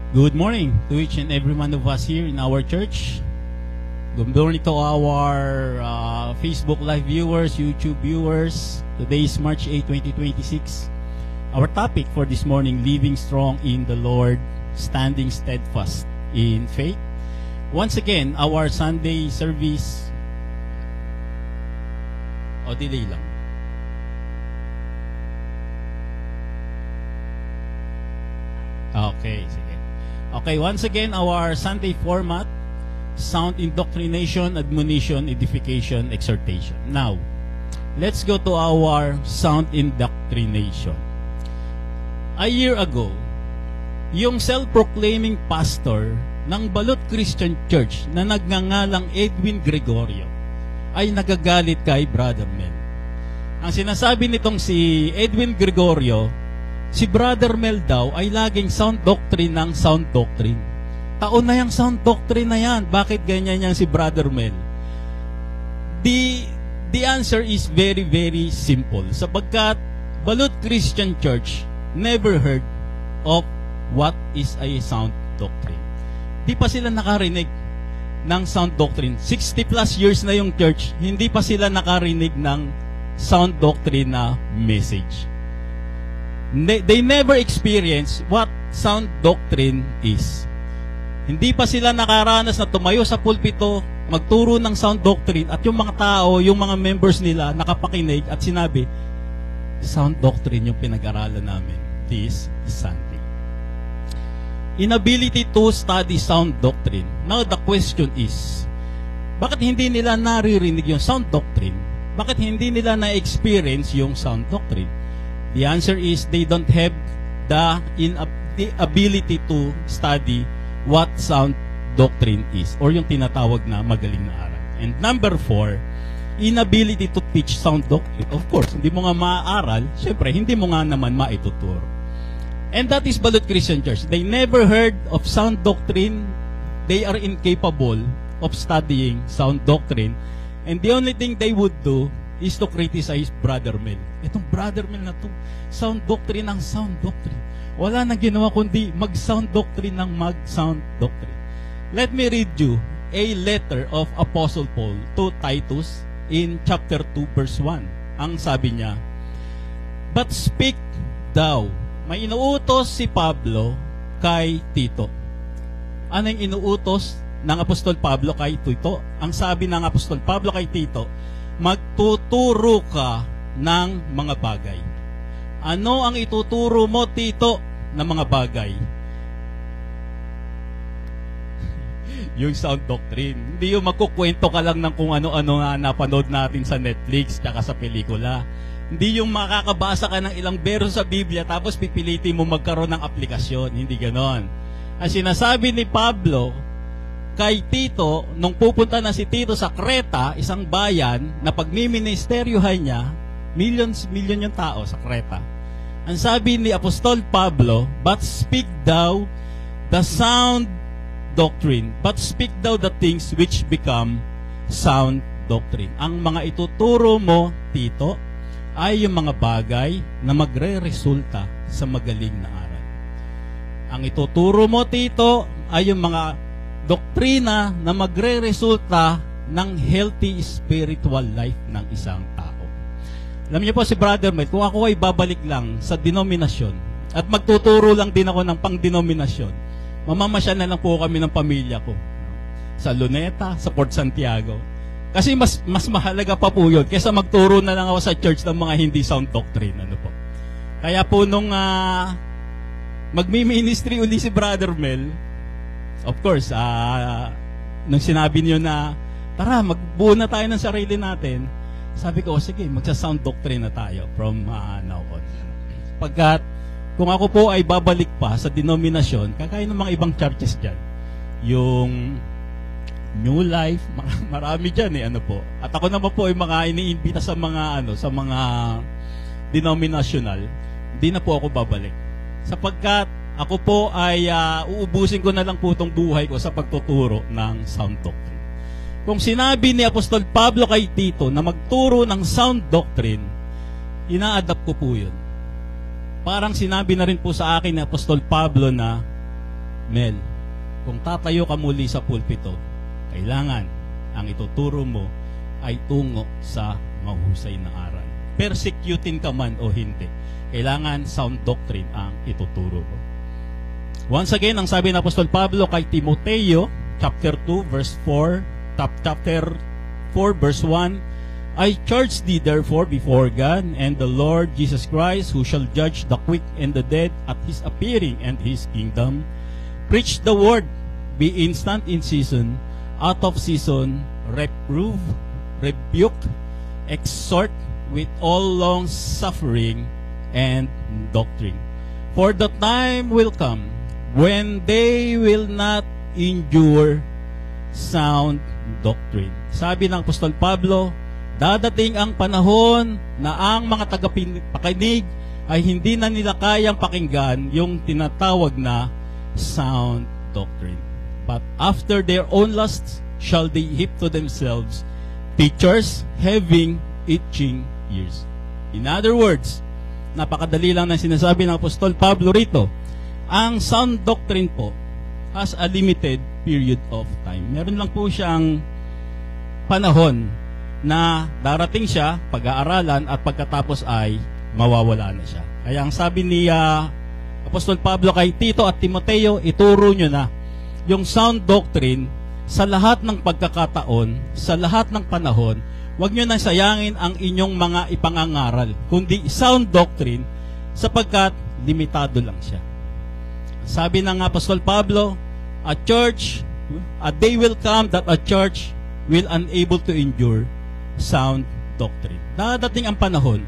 Good morning to each and every one of us here in our church. Good morning to our Facebook Live viewers, YouTube viewers. Today is March 8, 2026. Our topic for this morning, living strong in the Lord, standing steadfast in faith. Once again, our Sunday service, delay lang. Okay, sige. Okay, once again, our Sunday format, sound indoctrination, admonition, edification, exhortation. Now, let's go to our sound indoctrination. A year ago, yung self-proclaiming pastor ng Balot Christian Church na nagngangalang Edwin Gregorio ay nagagalit kay Brother Mel. Ang sinasabi nitong si Edwin Gregorio, si Brother Mel daw ay laging sound doctrine ng sound doctrine. Taon na yung sound doctrine na yan. Bakit ganyan yan si Brother Mel? The answer is very, very simple. Sapagkat Balot Christian Church never heard of what is a sound doctrine. Di pa sila nakarinig ng sound doctrine. 60 plus years na yung church, hindi pa sila nakarinig ng sound doctrine na message. They never experience what sound doctrine is. Hindi pa sila nakaranas na tumayo sa pulpito, magturo ng sound doctrine, at yung mga tao, yung mga members nila, nakapakinig at sinabi, sound doctrine yung pinag-aralan namin this Sunday. Inability to study sound doctrine. Now the question is, bakit hindi nila naririnig yung sound doctrine? Bakit hindi nila na-experience yung sound doctrine? The answer is they don't have the ability to study what sound doctrine is, or yung tinatawag na magaling na aral. And number 4, inability to teach sound doctrine. Of course, hindi mo nga maaaral, syempre, hindi mo nga naman maituturo. And that is Balot Christian Church. They never heard of sound doctrine. They are incapable of studying sound doctrine. And the only thing they would do is to criticize Brother Mel. Itong Brother Mel na to, sound doctrine ng sound doctrine. Wala nang ginawa kundi mag-sound doctrine ng mag-sound doctrine. Let me read you a letter of Apostle Paul to Titus in chapter 2 verse 1. Ang sabi niya, "But speak thou." May inuutos si Pablo kay Tito. Ano yung inuutos ng Apostol Pablo kay Tito? Ang sabi ng Apostol Pablo kay Tito, magtuturo ka ng mga bagay. Ano ang ituturo mo, Tito, ng mga bagay? Yung sound doctrine. Hindi yung magkukwento ka lang ng kung ano-ano nga napanood natin sa Netflix tsaka sa pelikula. Hindi yung makakabasa ka ng ilang verse sa Biblia tapos pipilitin mo magkaroon ng aplikasyon. Hindi ganon. Ang sinasabi ni Pablo kay Tito, nung pupunta na si Tito sa Creta, isang bayan na pagmiministeryohan niya, million yung tao sa Creta. Ang sabi ni Apostol Pablo, "But speak thou the sound doctrine, but speak thou the things which become sound doctrine." Ang mga ituturo mo, Tito, ay yung mga bagay na magre-resulta sa magaling na aral. Ang ituturo mo, Tito, ay yung mga doktrina na magre-resulta ng healthy spiritual life ng isang tao. Alam niyo po si Brother Mel, kung ako ay babalik lang sa denominasyon at magtuturo lang din ako ng pang-denominasyon, mamamasya na lang po kami ng pamilya ko sa Luneta, sa Port Santiago. Kasi mas mahalaga pa po yun kaysa magturo na lang ako sa church ng mga hindi sound doctrine. Ano po? Kaya po nung magmi-ministry uli si Brother Mel, of course, nung sinabi niyo na, tara, magbuo na tayo ng sarili natin, sabi ko, sige, magsa-sound doctrine na tayo from now on. Pagkat, kung ako po ay babalik pa sa denominasyon, kagaya ng mga ibang churches dyan, yung New Life, marami dyan ano po. At ako naman po ay mga iniimbita sa mga, sa mga denominational, hindi na po ako babalik. Sapagkat, ako po ay uubusin ko na lang po itong buhay ko sa pagtuturo ng sound doctrine. Kung sinabi ni Apostol Pablo kay Tito na magturo ng sound doctrine, ina-adapt ko po yun. Parang sinabi na rin po sa akin ni Apostol Pablo na Mel, kung tatayo ka muli sa pulpito, kailangan ang ituturo mo ay tungo sa mahusay na aral. Persecutin ka man o hindi, kailangan sound doctrine ang ituturo mo. Once again, ang sabi ng Apostol Pablo kay Timoteo, chapter 2, verse 4, chapter 4, verse 1, I charge thee therefore before God and the Lord Jesus Christ, who shall judge the quick and the dead at his appearing and his kingdom. Preach the word, be instant in season, out of season, reprove, rebuke, exhort with all long suffering and doctrine. For the time will come when they will not endure sound doctrine. Sabi ng Apostol Pablo, dadating ang panahon na ang mga tagapakinig ay hindi na nila kayang pakinggan yung tinatawag na sound doctrine. But after their own lusts shall they heap to themselves teachers having itching ears. In other words, napakadali lang na sinasabi ng Apostol Pablo rito, ang sound doctrine po has a limited period of time. Meron lang po siyang panahon na darating siya, pag-aaralan, at pagkatapos ay mawawala na siya. Kaya ang sabi ni Apostol Pablo kay Tito at Timoteo, ituro nyo na yung sound doctrine sa lahat ng pagkakataon, sa lahat ng panahon. Huwag nyo nang sayangin ang inyong mga ipangangaral, kundi sound doctrine sapagkat limitado lang siya. Sabi ng Apostol Pablo, a day will come that a church will unable to endure sound doctrine. Dadating ang panahon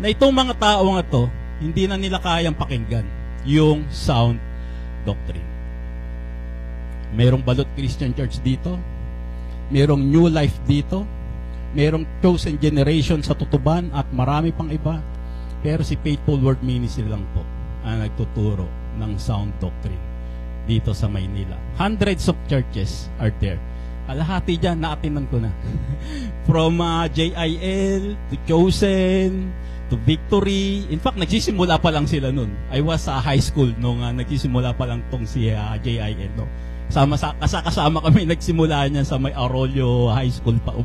na itong mga tao nga to, hindi na nila kayang pakinggan yung sound doctrine. Merong Balot Christian Church dito, merong New Life dito, merong Chosen Generation sa Tutuban at marami pang iba. Pero si Faithful Word Ministry lang po ang nagtuturo ng sound doctrine dito sa Maynila. Hundreds of churches are there. Kalahati dyan, naatinan ko na. From JIL, to Chosen, to Victory. In fact, nagsisimula pa lang sila nun. I was sa high school nung nagsisimula pa lang tong si JIL. No? Kasama kami nagsimula niyan sa may Arroyo High School pa.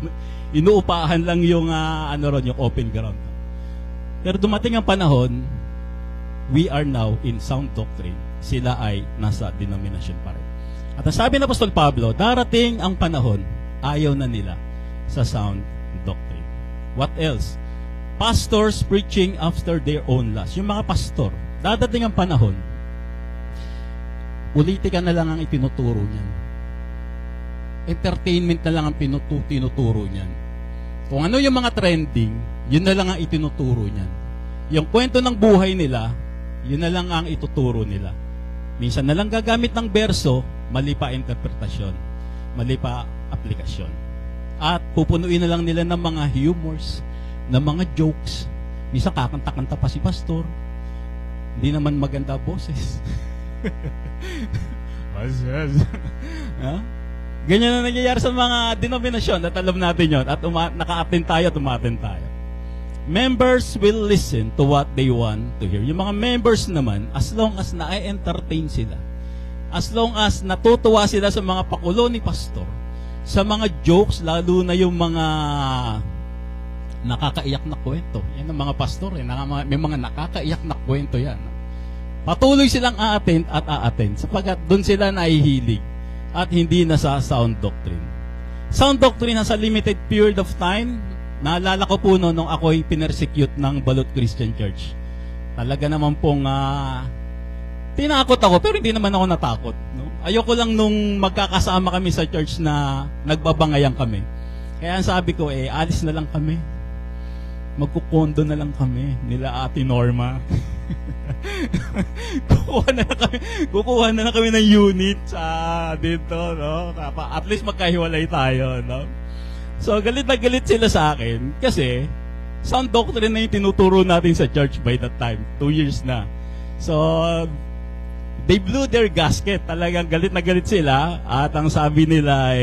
Inuupahan lang yung, yung open ground. Pero dumating ang panahon, we are now in sound doctrine. Sila ay nasa denomination pa rin. At ang sabi ng Apostol Pablo, darating ang panahon, ayaw na nila sa sound doctrine. What else? Pastors preaching after their own lust. Yung mga pastor, dadating ang panahon, politika na lang ang itinuturo niyan. Entertainment na lang ang tinuturo niyan. Kung ano yung mga trending, yun na lang ang itinuturo niyan. Yung kwento ng buhay nila, yun na lang ang ituturo nila. Minsan na lang gagamit ng berso, mali pa interpretasyon, mali pa aplikasyon. At pupunuin na lang nila ng mga humors, ng mga jokes. Minsan kakanta-kanta pa si pastor. Hindi naman maganda boses. Ganyan na nangyayari sa mga denominasyon at alam natin yon at naka-attend tayo at umattend tayo. Members will listen to what they want to hear. Yung mga members naman, as long as na-entertain sila, as long as natutuwa sila sa mga pakulo ni pastor, sa mga jokes, lalo na yung mga nakakaiyak na kwento. Yan ang mga pastor, may mga nakakaiyak na kwento yan. Patuloy silang a-attend at a-attend sapagkat doon sila nahihilig at hindi na sa sound doctrine. Sound doctrine has a limited period of time. Naalala ko po nung ako'y pinersecute ng Balot Christian Church. Talaga naman pong tinakot ako, pero hindi naman ako natakot. No? Ayoko lang nung magkakasama kami sa church na nagbabangayan kami. Kaya ang sabi ko, alis na lang kami. Magkukondo na lang kami nila Ate Norma. Kukuha na lang kami ng unit sa dito, no? At least magkahiwalay tayo, no? So, galit na galit sila sa akin kasi sound doctrine na yung tinuturo natin sa church by that time. 2 years na. So, they blew their gasket. Talagang galit na galit sila. At ang sabi nila,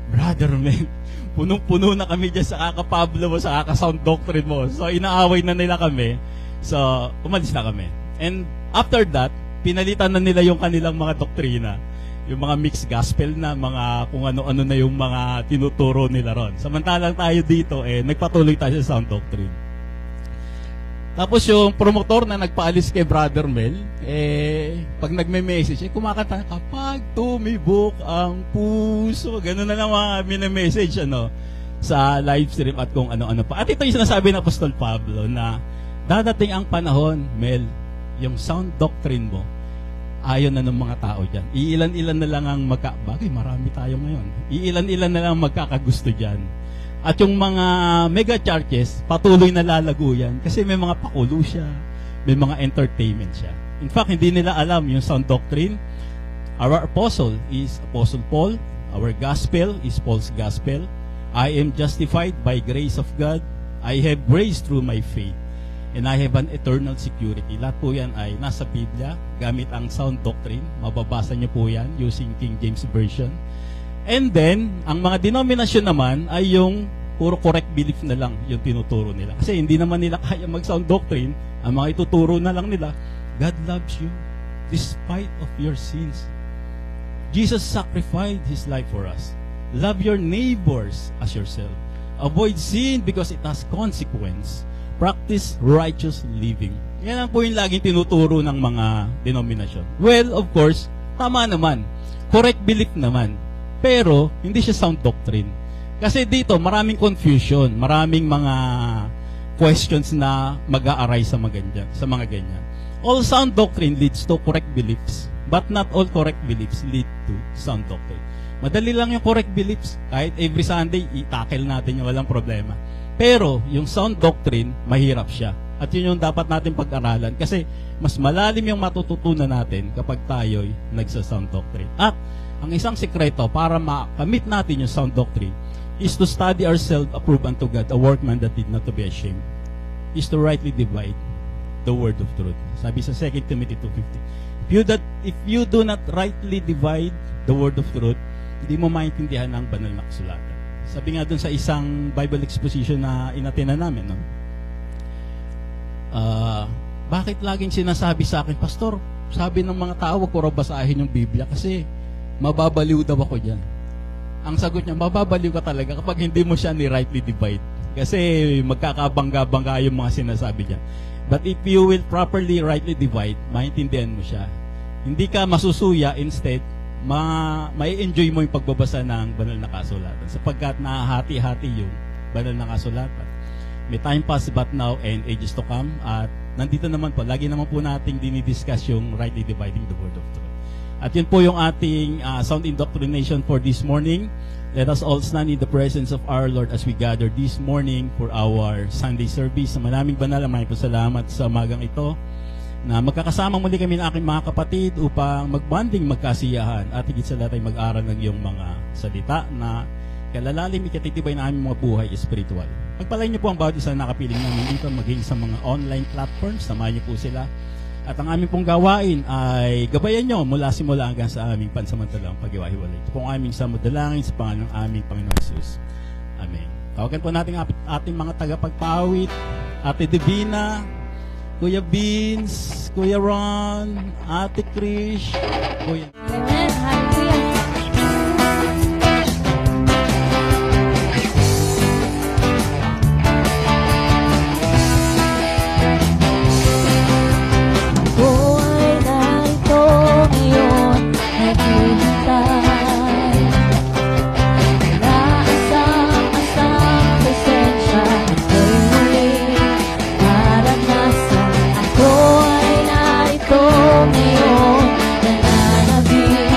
brother, man, punong-puno na kami dyan sa kaka-Pablo mo, sa kaka-sound doctrine mo. So, inaaway na nila kami. So, umalis na kami. And after that, pinalitan na nila yung kanilang mga doktrina. Yung mga mixed gospel na, mga kung ano-ano na yung mga tinuturo nila ron. Samantalang tayo dito, nagpatuloy tayo sa sound doctrine. Tapos yung promotor na nagpaalis kay Brother Mel, pag nagme-message, kumakanta, kapag tumibok ang puso, gano'n na lang mga mini-message, sa live stream at kung ano-ano pa. At ito yung sinasabi ng Apostol Pablo na dadating ang panahon, Mel, yung sound doctrine mo, ayaw na ng mga tao dyan. Iilan-ilan na lang ang bagay, marami tayo ngayon. Iilan-ilan na lang magkakagusto dyan. At yung mga mega churches, patuloy na lalago yan. Kasi may mga pakulo siya, may mga entertainment siya. In fact, hindi nila alam yung sound doctrine. Our apostle is Apostle Paul. Our gospel is Paul's gospel. I am justified by grace of God. I have grace through my faith. And I have an eternal security. Lahat po yan ay nasa Biblia, gamit ang sound doctrine. Mababasa niyo po yan using King James Version. And then, ang mga denominasyon naman ay yung puro correct belief na lang yung tinuturo nila. Kasi hindi naman nila kaya mag-sound doctrine. Ang mga ituturo na lang nila, God loves you despite of your sins. Jesus sacrificed His life for us. Love your neighbors as yourself. Avoid sin because it has consequence. Practice righteous living. Yan ang po yung laging tinuturo ng mga denominasyon. Well, of course, tama naman. Correct belief naman. Pero, hindi siya sound doctrine. Kasi dito, maraming confusion, maraming mga questions na mag-a-arise sa mga ganyan. All sound doctrine leads to correct beliefs, but not all correct beliefs lead to sound doctrine. Madali lang yung correct beliefs. Kahit every Sunday, i-tackle natin yung walang problema. Pero, yung sound doctrine, mahirap siya. At yun yung dapat natin pag-aralan. Kasi, mas malalim yung matututunan natin kapag tayo'y nagsa-sound doctrine. At, ang isang sekreto para makamit natin yung sound doctrine is to study ourselves approved unto God, a workman that did not to be ashamed, is to rightly divide the word of truth. Sabi sa 2 Timothy 2:15, if you do not rightly divide the word of truth, hindi mo maintindihan ang banal na kasulatan. Sabi nga dun sa isang Bible exposition na inatenan namin, bakit laging sinasabi sa akin, Pastor, sabi ng mga tao, wag ko raw basahin yung Biblia kasi mababaliw daw ako dyan. Ang sagot niya, mababaliw ka talaga kapag hindi mo siya ni-rightly divide. Kasi magkakabangga-bangga yung mga sinasabi niya. But if you will properly rightly divide, maintindihan mo siya. Hindi ka masusuya, instead, may enjoy mo yung pagbabasa ng banal na kasulatan sapagkat nahahati-hati yung banal na kasulatan. May time past but now and ages to come, at nandito naman po, lagi naman po nating dinidiscuss yung rightly dividing the word of truth. At yun po yung ating sound indoctrination for this morning. Let us all stand in the presence of our Lord as we gather this morning for our Sunday service. Maraming banal, maraming po salamat sa magang ito na magkakasama muli kami ng aking mga kapatid upang magbanding, magkasiyahan, at higit sa lahat ay mag-aral ng iyong mga salita na kalalalim ikatitibay na aming mga buhay espiritual. Pagpalain niyo po ang bawat isa na nakapiling namin dito, maging sa mga online platforms, samahan niyo po sila. At ang aming pong gawain ay gabayan niyo mula simula hanggang sa aming pansamantalang pag-iwahiwalay. Ito po ang aming samudalangin sa pangalan ng aming Panginoon Jesus. Amen. Tawagan po natin ating mga tagapagpawit, Ate Divina, Kuya Beans, Kuya Ron, Ate Krish, Kuya... Amen. Hallelujah. Ako ay narito ngayon, naghihintay. Naasang-asang presensya ay muling naranasan. Ako ay narito ngayon, nananabik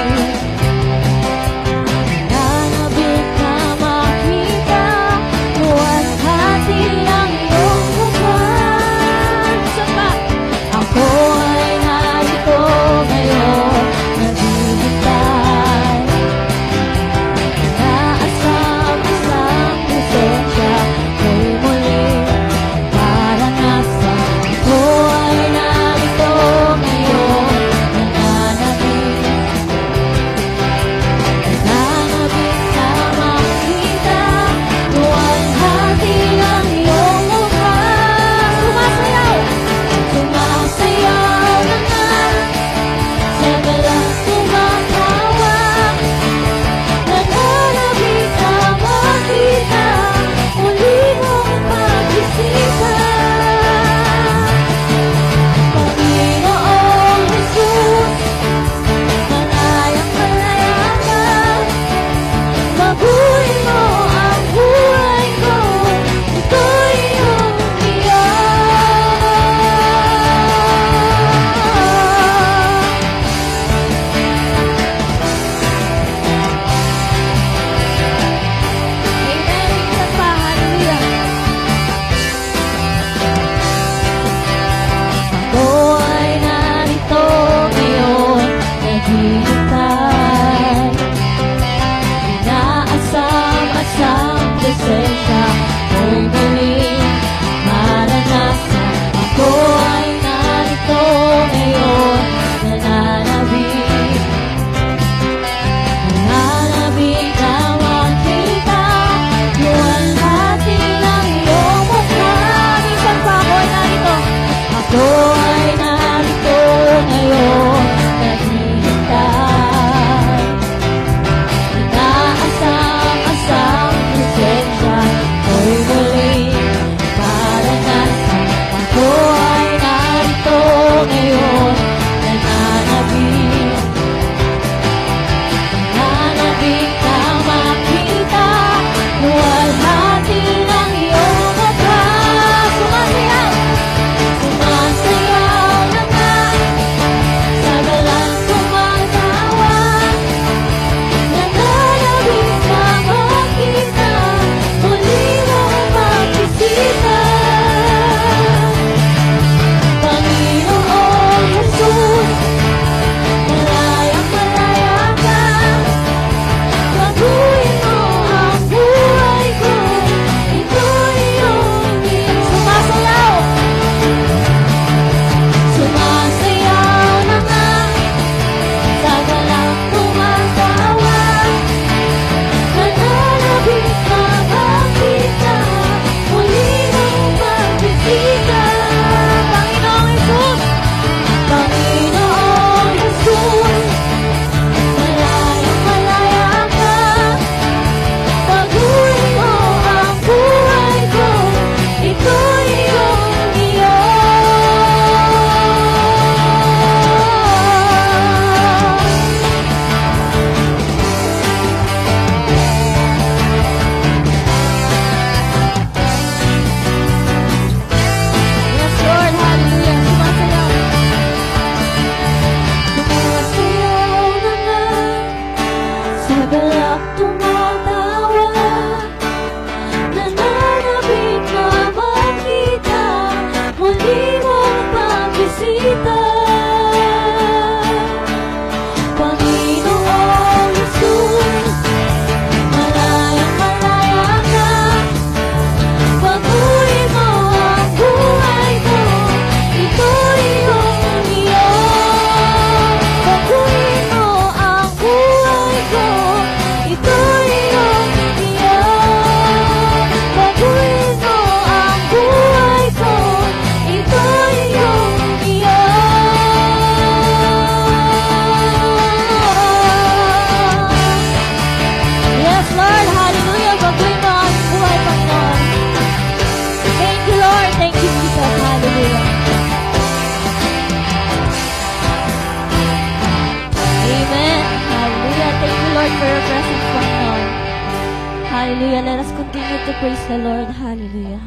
to praise the Lord. Hallelujah.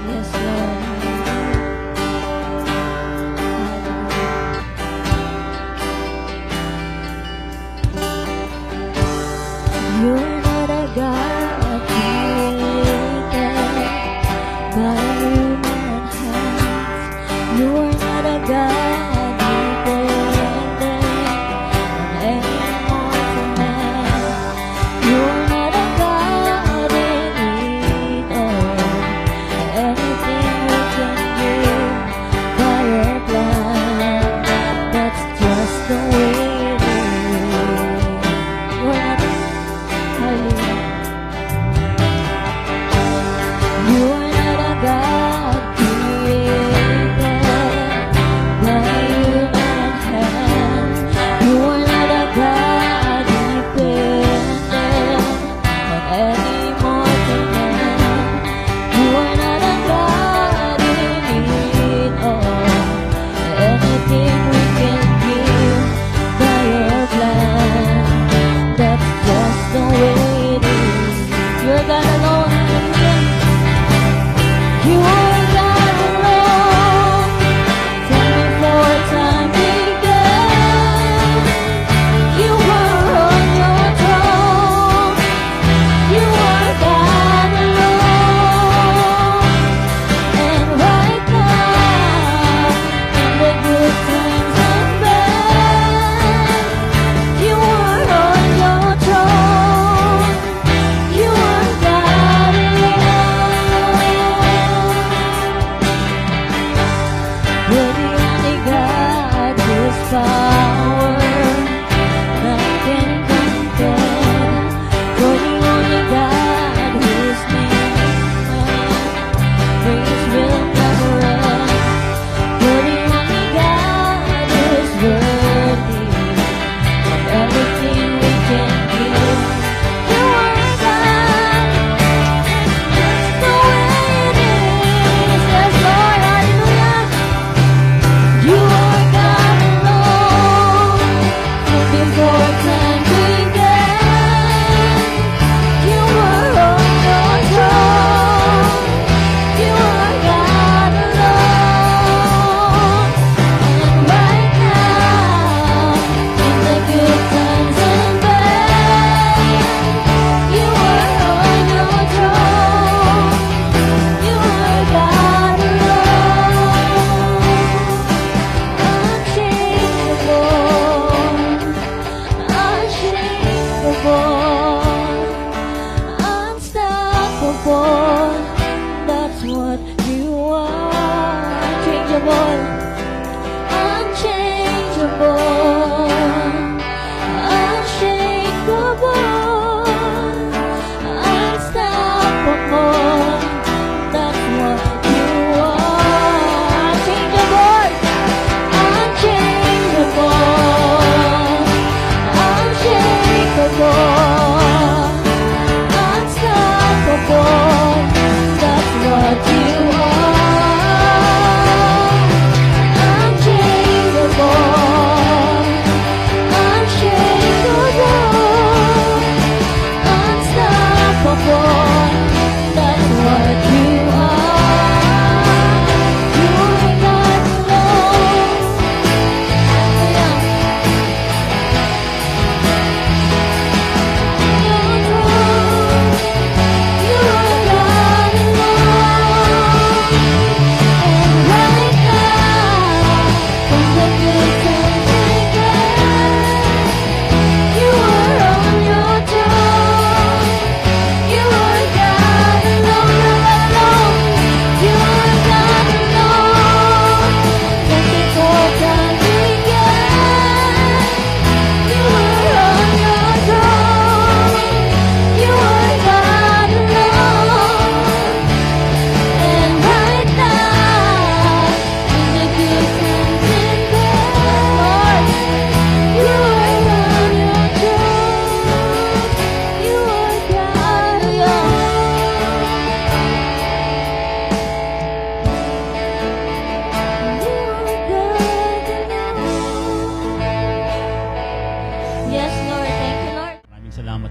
Yes, Lord. You're not a God created by human hands. You're not a God dependent on any mortal man. You're not a God in need of anything we can give by your plan. That's just the way it is. You're not, hallelujah.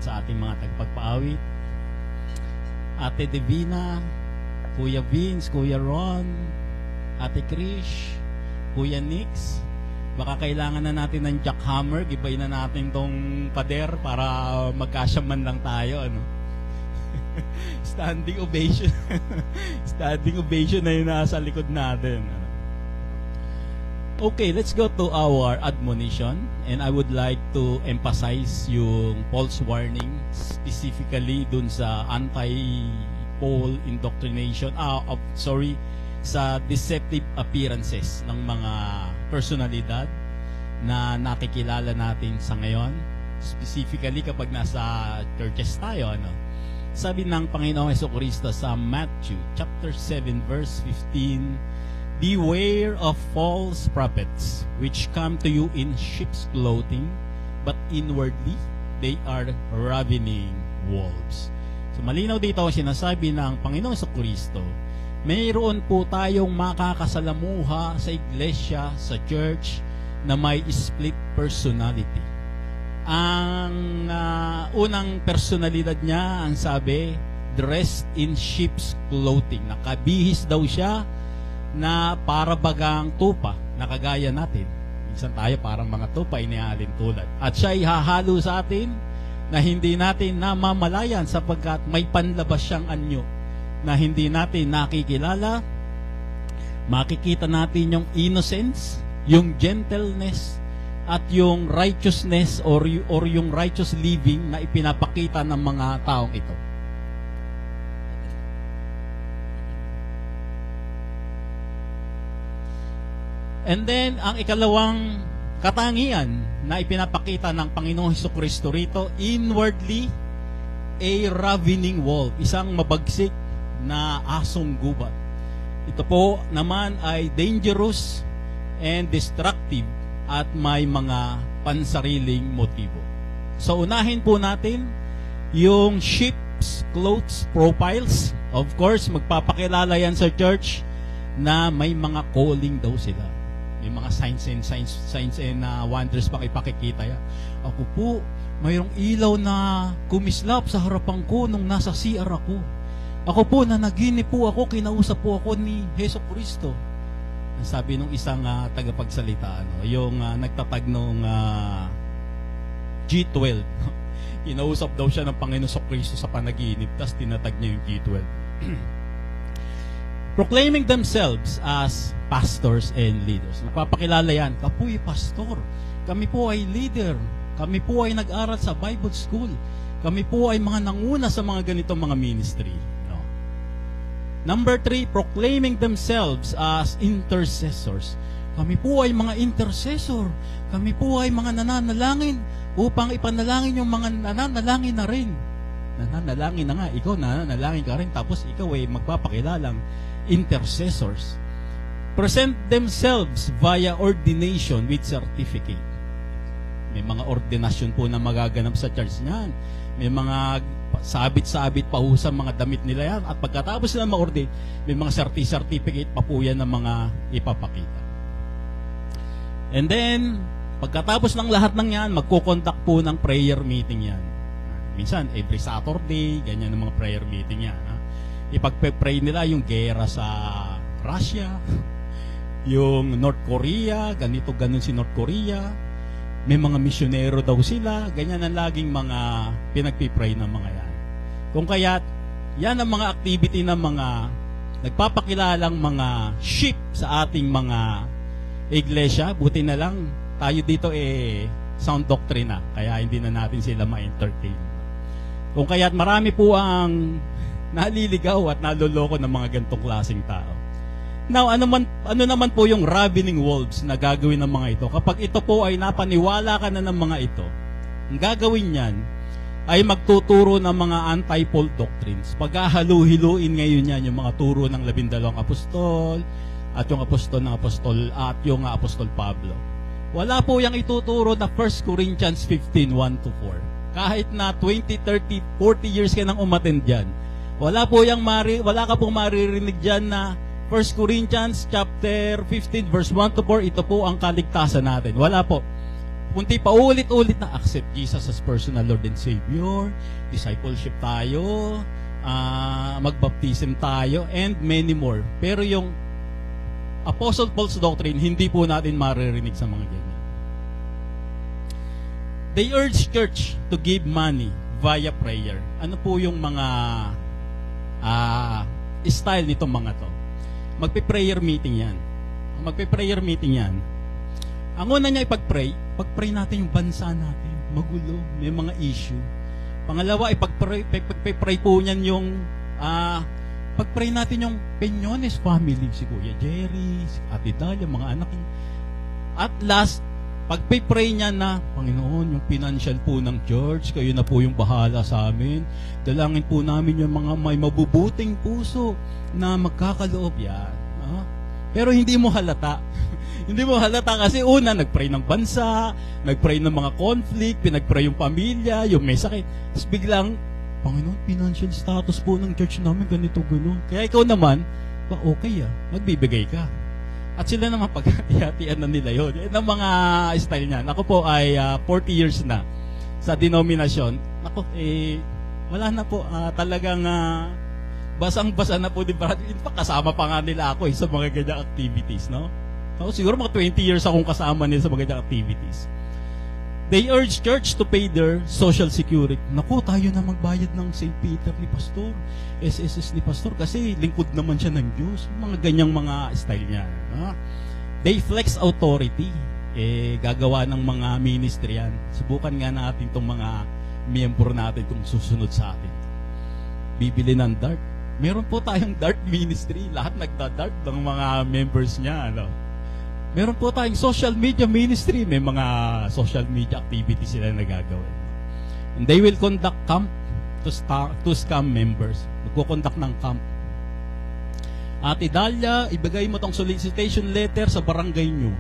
sa ating mga tagapagpaawit. Ate Divina, Kuya Vince, Kuya Ron, Ate Krish, Kuya Nix. Baka kailangan na natin ng jackhammer, gibayin na natin tong pader para magkasya man lang tayo, ano? Standing ovation. Standing ovation na yung nasa likod natin. Okay, let's go to our admonition, and I would like to emphasize yung false warning, specifically dun sa anti-Paul indoctrination, sa deceptive appearances ng mga personalidad na nakikilala natin sa ngayon, specifically kapag nasa churches tayo, ano? Sabi ng Panginoong Jesucristo sa Matthew chapter 7 verse 15, "Beware of false prophets, which come to you in sheep's clothing, but inwardly they are ravening wolves." So malinaw dito ang sinasabi ng Panginoong Jesucristo, mayroon po tayong makakasalamuha sa iglesia, sa church, na may split personality. Ang unang personalidad niya, ang sabi, dressed in sheep's clothing. Nakabihis daw siya na para bagang tupa, nakagaya natin. Minsan tayo parang mga tupa, iniaalin tulad. At siya ihahalo sa atin na hindi natin namamalayan sapagkat may panlabas siyang anyo na hindi natin nakikilala. Makikita natin yung innocence, yung gentleness, at yung righteousness or yung righteous living na ipinapakita ng mga taong ito. And then, ang ikalawang katangian na ipinapakita ng Panginoong Jesucristo rito, inwardly, a ravening wolf, isang mabagsik na asong gubat. Ito po naman ay dangerous and destructive at may mga pansariling motibo. So unahin po natin yung sheep's clothes profiles. Of course, magpapakilala yan sa church na may mga calling daw sila. May mga signs and wonders pang ipakikita yan. Ako po, mayroong ilaw na kumislap sa harapan ko nung nasa CR ako. Ako po, nanaginip po ako, kinausap po ako ni Jesucristo. Ang sabi nung isang tagapagsalita, yung nagtatag nung G12. Kinausap daw siya ng Panginoon Jesucristo sa panaginip, tapos tinatag niya yung G12. Proclaiming themselves as pastors and leaders. Nagpapakilala yan, kapoy pastor, kami po ay leader, kami po ay nag-aral sa Bible school, kami po ay mga nanguna sa mga ganitong mga ministry. Number 3, proclaiming themselves as intercessors. Kami po ay mga intercessor. Kami po ay mga nananalangin upang ipanalangin yung mga nananalangin na rin. Nananalangin na nga, ikaw nananalangin ka rin, tapos ikaw ay magpapakilalang intercessors. Present themselves via ordination with certificate. May mga ordinasyon po na magaganap sa church niyan. May mga sabit-sabit pa ho sa mga damit nila yan. At pagkatapos sila ma-ordain, may mga certificate pa po yan ng mga ipapakita. And then, pagkatapos ng lahat ng yan, magkukontak po ng prayer meeting yan. Minsan, every Saturday, ganyan ng mga prayer meeting yan. Ipagpe-pray nila yung gera sa Russia, yung North Korea, ganun si North Korea. May mga misyonero daw sila, ganyan ang laging mga pinagpipray ng mga yan. Kung kaya't, yan ang mga activity ng mga nagpapakilalang mga sheep sa ating mga iglesia. Buti na lang, tayo dito sound doctrine na, kaya hindi na natin sila ma-entertain. Kung kaya't marami po ang naliligaw at naloloko ng mga ganitong klaseng tao. Now, ano naman po yung ravening wolves na gagawin ng mga ito? Kapag ito po ay napaniwala ka na ng mga ito, ang gagawin niyan ay magtuturo ng mga anti-Paul doctrines. Paghahalu-hiluin ngayon yan yung mga turo ng 12 apostol at yung apostol ng apostol at yung apostol Pablo. Wala po yung ituturo na 1 Corinthians 15:1-4. Kahit na 20, 30, 40 years ka nang umattend dyan, wala ka pong maririnig dyan na 1 Corinthians chapter 15 verse 1-4, ito po ang kaligtasan natin. Wala po. kundi paulit-ulit na accept Jesus as personal Lord and Savior, discipleship tayo, magbaptism tayo, and many more. Pero yung Apostle Paul's doctrine, hindi po natin maririnig sa mga ganyan. They urge church to give money via prayer. Ano po yung mga style nitong mga to? Magpe-prayer meeting yan. Magpe-prayer meeting yan. Ang una niya ipag-pray natin yung bansa natin. Magulo, may mga issue. Pangalawa, ipag-pray po niyan yung pag-pray natin yung Peñones family, si Kuya Jerry, si Ate Dalia, mga anak niya. At last, pag-pray niya na, Panginoon, yung financial po ng church, kayo na po yung bahala sa amin. Dalangin po namin yung mga may mabubuting puso na magkakaloob yan. Pero hindi mo halata. Hindi mo halata kasi una, nag-pray ng bansa, nag-pray ng mga conflict, pinag-pray yung pamilya, yung may sakit. Tapos biglang, Panginoon, financial status po ng church namin, ganito, gano'n. Kaya ikaw naman, okay magbibigay ka. At sila naman paghati-hatian na nila yun. Yan ang mga style niyan. Ako po ay 40 years na sa denominasyon. Ako, wala na po. Talagang basang-basa na po. Diba? In fact, kasama pa nga nila ako sa mga ganyang activities. No? So, siguro mga 20 years akong kasama nila sa mga ganyang activities. They urge church to pay their social security. Naku, tayo na magbayad ng St. Peter ni Pastor, SSS ni Pastor, kasi lingkod naman siya ng Diyos. Mga ganyang mga style niya. They flex authority. Gagawa ng mga ministry yan. Subukan nga natin itong mga miyembro natin kung susunod sa atin. Bibili ng dart. Meron po tayong dart ministry. Lahat nagda-dart ng mga members niya. Meron po tayong social media ministry. May mga social media activities sila na gagawin. And they will conduct camp to scam members. Magkukonduct ng camp. Ate Dalia, ibigay mo tong solicitation letter sa barangay nyo.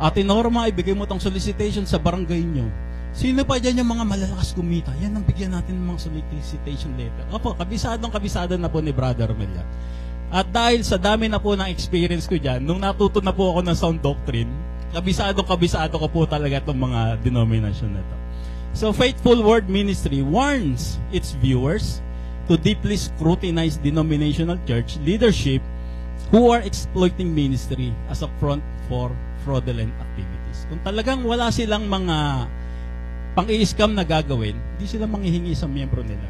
Ate Norma, ibigay mo tong solicitation sa barangay nyo. Sino pa dyan yung mga malalakas kumita? Yan ang bigyan natin ng mga solicitation letter. Opo, kabisado na po ni Brother Melia. At dahil sa dami na po ng experience ko dyan, nung natuto na po ako ng sound doctrine, kabisado ko po talaga itong mga denomination na to. So, Faithful Word Ministry warns its viewers to deeply scrutinize denominational church leadership who are exploiting ministry as a front for fraudulent activities. Kung talagang wala silang mga pang-i-scam na gagawin, hindi sila manghihingi sa miyembro nila.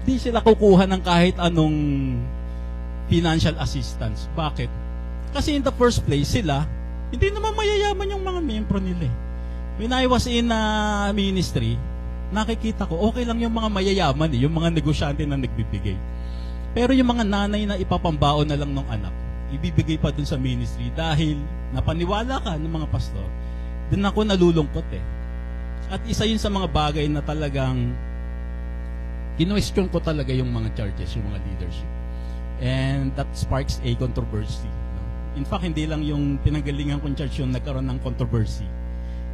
Hindi sila kukuha ng kahit anong financial assistance. Bakit? Kasi in the first place, sila, hindi naman mayayaman yung mga miyembro nila. When I was in ministry, nakikita ko, okay lang yung mga mayayaman, yung mga negosyante na nagbibigay. Pero yung mga nanay na ipapambaon na lang ng anak, ibibigay pa dun sa ministry dahil napaniwala ka ng mga pastor, din ako nalulungkot At isa yun sa mga bagay na talagang kinwestiyon ko talaga yung mga churches, yung mga leadership. And that sparks a controversy. In fact, hindi lang yung pinanggalingan kong church yung nagkaroon ng controversy.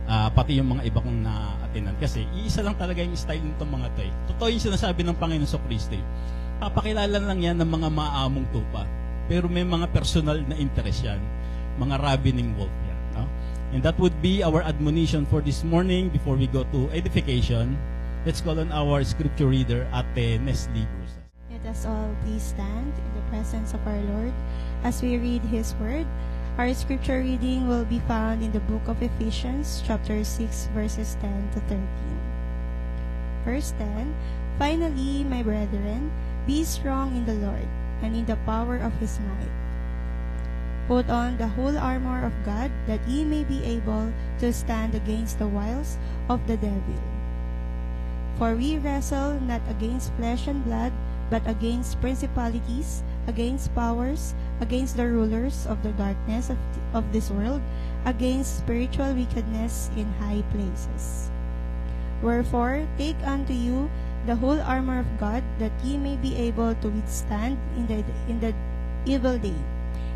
Pati yung mga iba kong na-attenan. Kasi iisa lang talaga yung style nitong mga to. Totoo yung sinasabi ng Panginoon sa Kristo. Papakilala lang yan ng mga maamong tupa. Pero may mga personal na interest yan. Mga ravening wolf yan. No? And that would be our admonition for this morning before we go to edification. Let's call on our scripture reader, Ate Neslie Bruce. Let us all please stand in the presence of our Lord as we read His Word. Our scripture reading will be found in the book of Ephesians, chapter 6, verses 10 to 13. Verse 10, Finally, my brethren, be strong in the Lord and in the power of His might. Put on the whole armor of God, that ye may be able to stand against the wiles of the devil. For we wrestle not against flesh and blood, but against principalities, against powers, against the rulers of the darkness of this world, against spiritual wickedness in high places. Wherefore, take unto you the whole armor of God, that ye may be able to withstand in the evil day,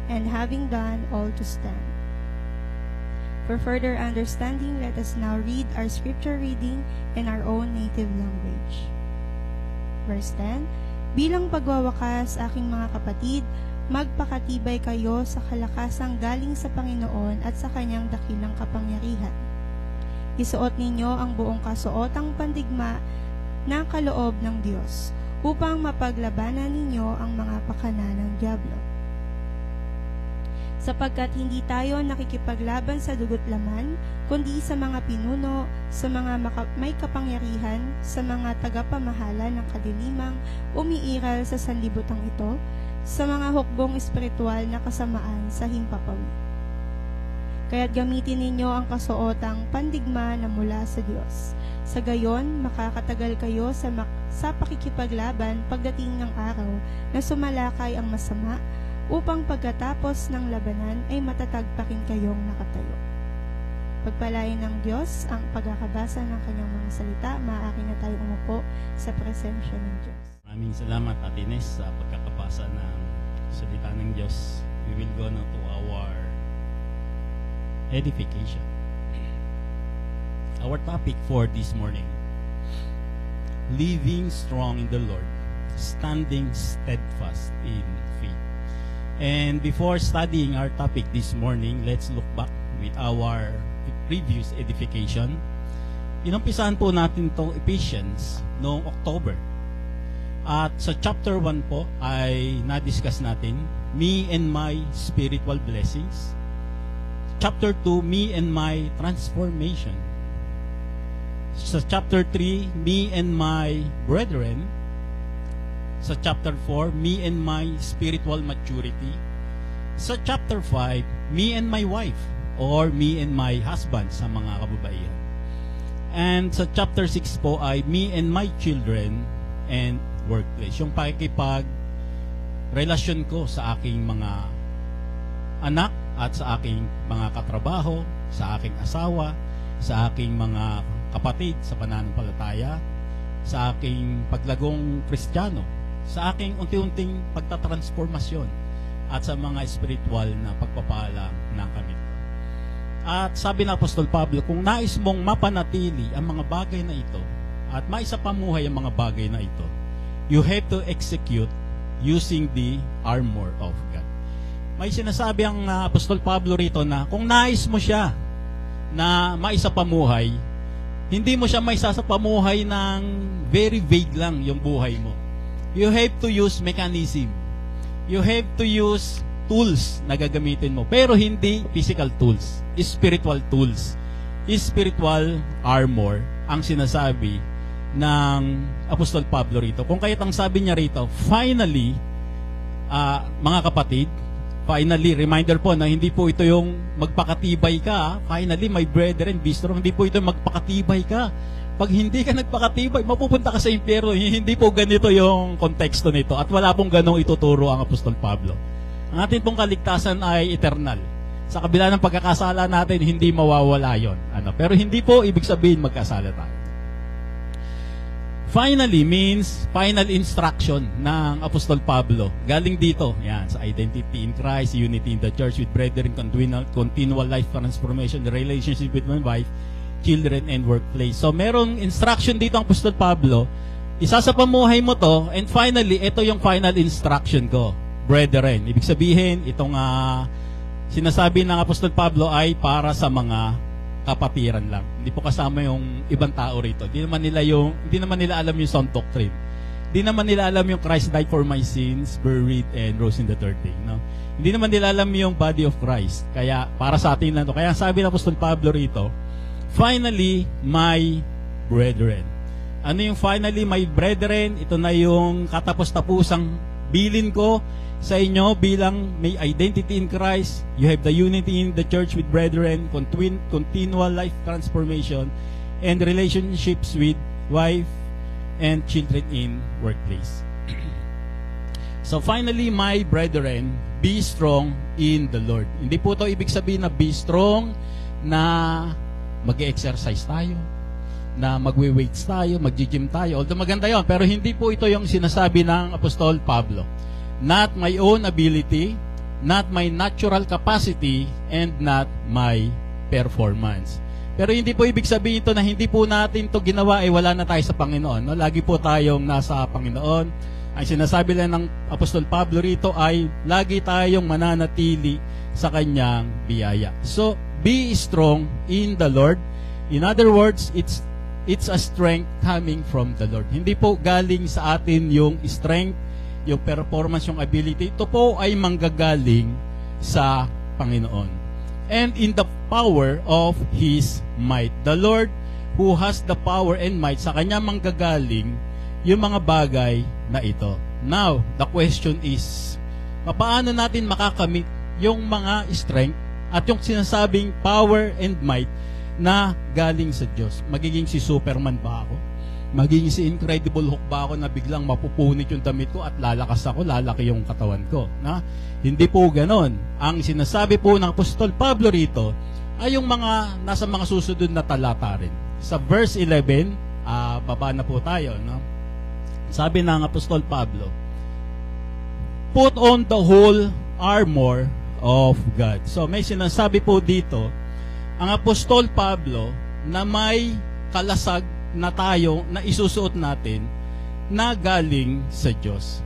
and having done all to stand. For further understanding, let us now read our scripture reading in our own native language. Verse 10, Bilang pagwawakas, aking mga kapatid, magpakatibay kayo sa kalakasang galing sa Panginoon at sa kanyang dakilang kapangyarihan. Isuot ninyo ang buong kasuotang pandigma ng kaloob ng Diyos, upang mapaglabanan ninyo ang mga pakana ng dyablo. Sapagkat hindi tayo nakikipaglaban sa dugo't laman, kundi sa mga pinuno, sa mga may kapangyarihan, sa mga tagapamahala ng kadilimang umiiral sa sanlibutan ito, sa mga hukbong espiritual na kasamaan sa himpapawid. Kaya't gamitin ninyo ang kasuotang pandigma na mula sa Diyos. Sa gayon, makakatagal kayo sa pakikipaglaban pagdating ng araw na sumalakay ang masama, upang pagkatapos ng labanan ay matatag pa rin kayong nakatayo. Pagpalain ng Diyos ang pagkakabasa ng kanyang mga salita, maaari na tayo umupo sa presensya ng Diyos. Maraming salamat, Ate Ines, sa pagkakabasa ng salita ng Diyos. We will go now to our edification. Our topic for this morning: living strong in the Lord, standing steadfast in faith. And before studying our topic this morning, let's look back with our previous edification. Inumpisahan po natin itong Ephesians noong October. At sa chapter 1 po ay na-discuss natin, me and my spiritual blessings. Chapter 2, me and my transformation. Sa chapter 3, me and my brethren. Sa chapter 4, me and my spiritual maturity. Sa chapter 5, me and my wife, or me and my husband sa mga kababaihan. And sa chapter 6 po ay me and my children and workplace. Yung pakikipag-relasyon ko sa aking mga anak at sa aking mga katrabaho, sa aking asawa, sa aking mga kapatid sa pananampalataya, sa aking paglagong Kristiyano, sa aking unti-unting pagtatransformasyon at sa mga spiritual na pagpapala ng kami. At sabi ng Apostol Pablo, kung nais mong mapanatili ang mga bagay na ito at maisapamuhay ang mga bagay na ito, you have to execute using the armor of God. May sinasabi ang Apostol Pablo rito na kung nais mo siya na maisapamuhay, hindi mo siya maisasapamuhay ng very vague lang yung buhay mo. You have to use mechanism. You have to use tools na gagamitin mo. Pero hindi physical tools. Spiritual tools. Spiritual armor ang sinasabi ng Apostol Pablo rito. Kung kaya't ang sabi niya rito, finally, mga kapatid, finally, reminder po na hindi po ito yung magpakatibay ka. Finally, my brethren, be strong. Hindi po ito magpakatibay ka. Pag hindi ka nagpakatibay, mapupunta ka sa impyerno. Hindi po ganito yung konteksto nito. At wala pong ganong ituturo ang Apostol Pablo. Ang ating pong kaligtasan ay eternal. Sa kabila ng pagkakasala natin, hindi mawawala yon. Pero hindi po ibig sabihin magkasala tayo. Finally means final instruction ng Apostol Pablo. Galing dito, yan, sa identity in Christ, unity in the church with brethren, continual life transformation, the relationship with my wife, children, and workplace. So, merong instruction dito ang Apostol Pablo. Isasapamuhay mo to, and finally, ito yung final instruction ko, brethren. Ibig sabihin, itong sinasabi ng Apostol Pablo ay para sa mga kapatiran lang. Hindi po kasama yung ibang tao rito. Hindi naman nila alam yung sound doctrine. Hindi naman nila alam yung Christ died for my sins, buried, and rose in the third day. No? Hindi naman nila alam yung body of Christ. Kaya, para sa atin lang to. Kaya sabi ng Apostol Pablo rito, finally, my brethren. Ano yung finally, my brethren? Ito na yung katapos-tapusang bilin ko sa inyo bilang may identity in Christ. You have the unity in the church with brethren, continual life transformation, and relationships with wife and children in workplace. So finally, my brethren, be strong in the Lord. Hindi po ito ibig sabihin na be strong na mag-exercise tayo, na magwe-weights tayo, mag-gym tayo. Although maganda yon, pero hindi po ito yung sinasabi ng Apostol Pablo. Not my own ability, not my natural capacity, and not my performance. Pero hindi po ibig sabihin ito na hindi po natin ito ginawa, wala na tayo sa Panginoon. No? Lagi po tayong nasa Panginoon. Ang sinasabi lang ng Apostol Pablo rito ay lagi tayong mananatili sa kanyang biyaya. So, be strong in the Lord In other words, it's a strength coming from the Lord. Hindi po galing sa atin yung strength, yung performance, yung ability. Ito po ay manggagaling sa Panginoon. And in the power of His might. The Lord who has the power and might, sa Kanya manggagaling yung mga bagay na ito. Now, the question is, paano natin makakamit yung mga strength at yung sinasabing power and might na galing sa Diyos? Magiging si Superman ba ako? Magiging si Incredible Hulk ba ako na biglang mapupunit yung damit ko at lalakas ako, lalaki yung katawan ko? Na? Hindi po ganon. Ang sinasabi po ng Apostol Pablo rito ay yung mga nasa mga susunod na talata rin. Sa verse 11, baba na po tayo. No? Sabi ng Apostol Pablo, put on the whole armor of God. So may sinasabi po dito ang Apostol Pablo na may kalasag na tayo na isusuot natin na galing sa Diyos.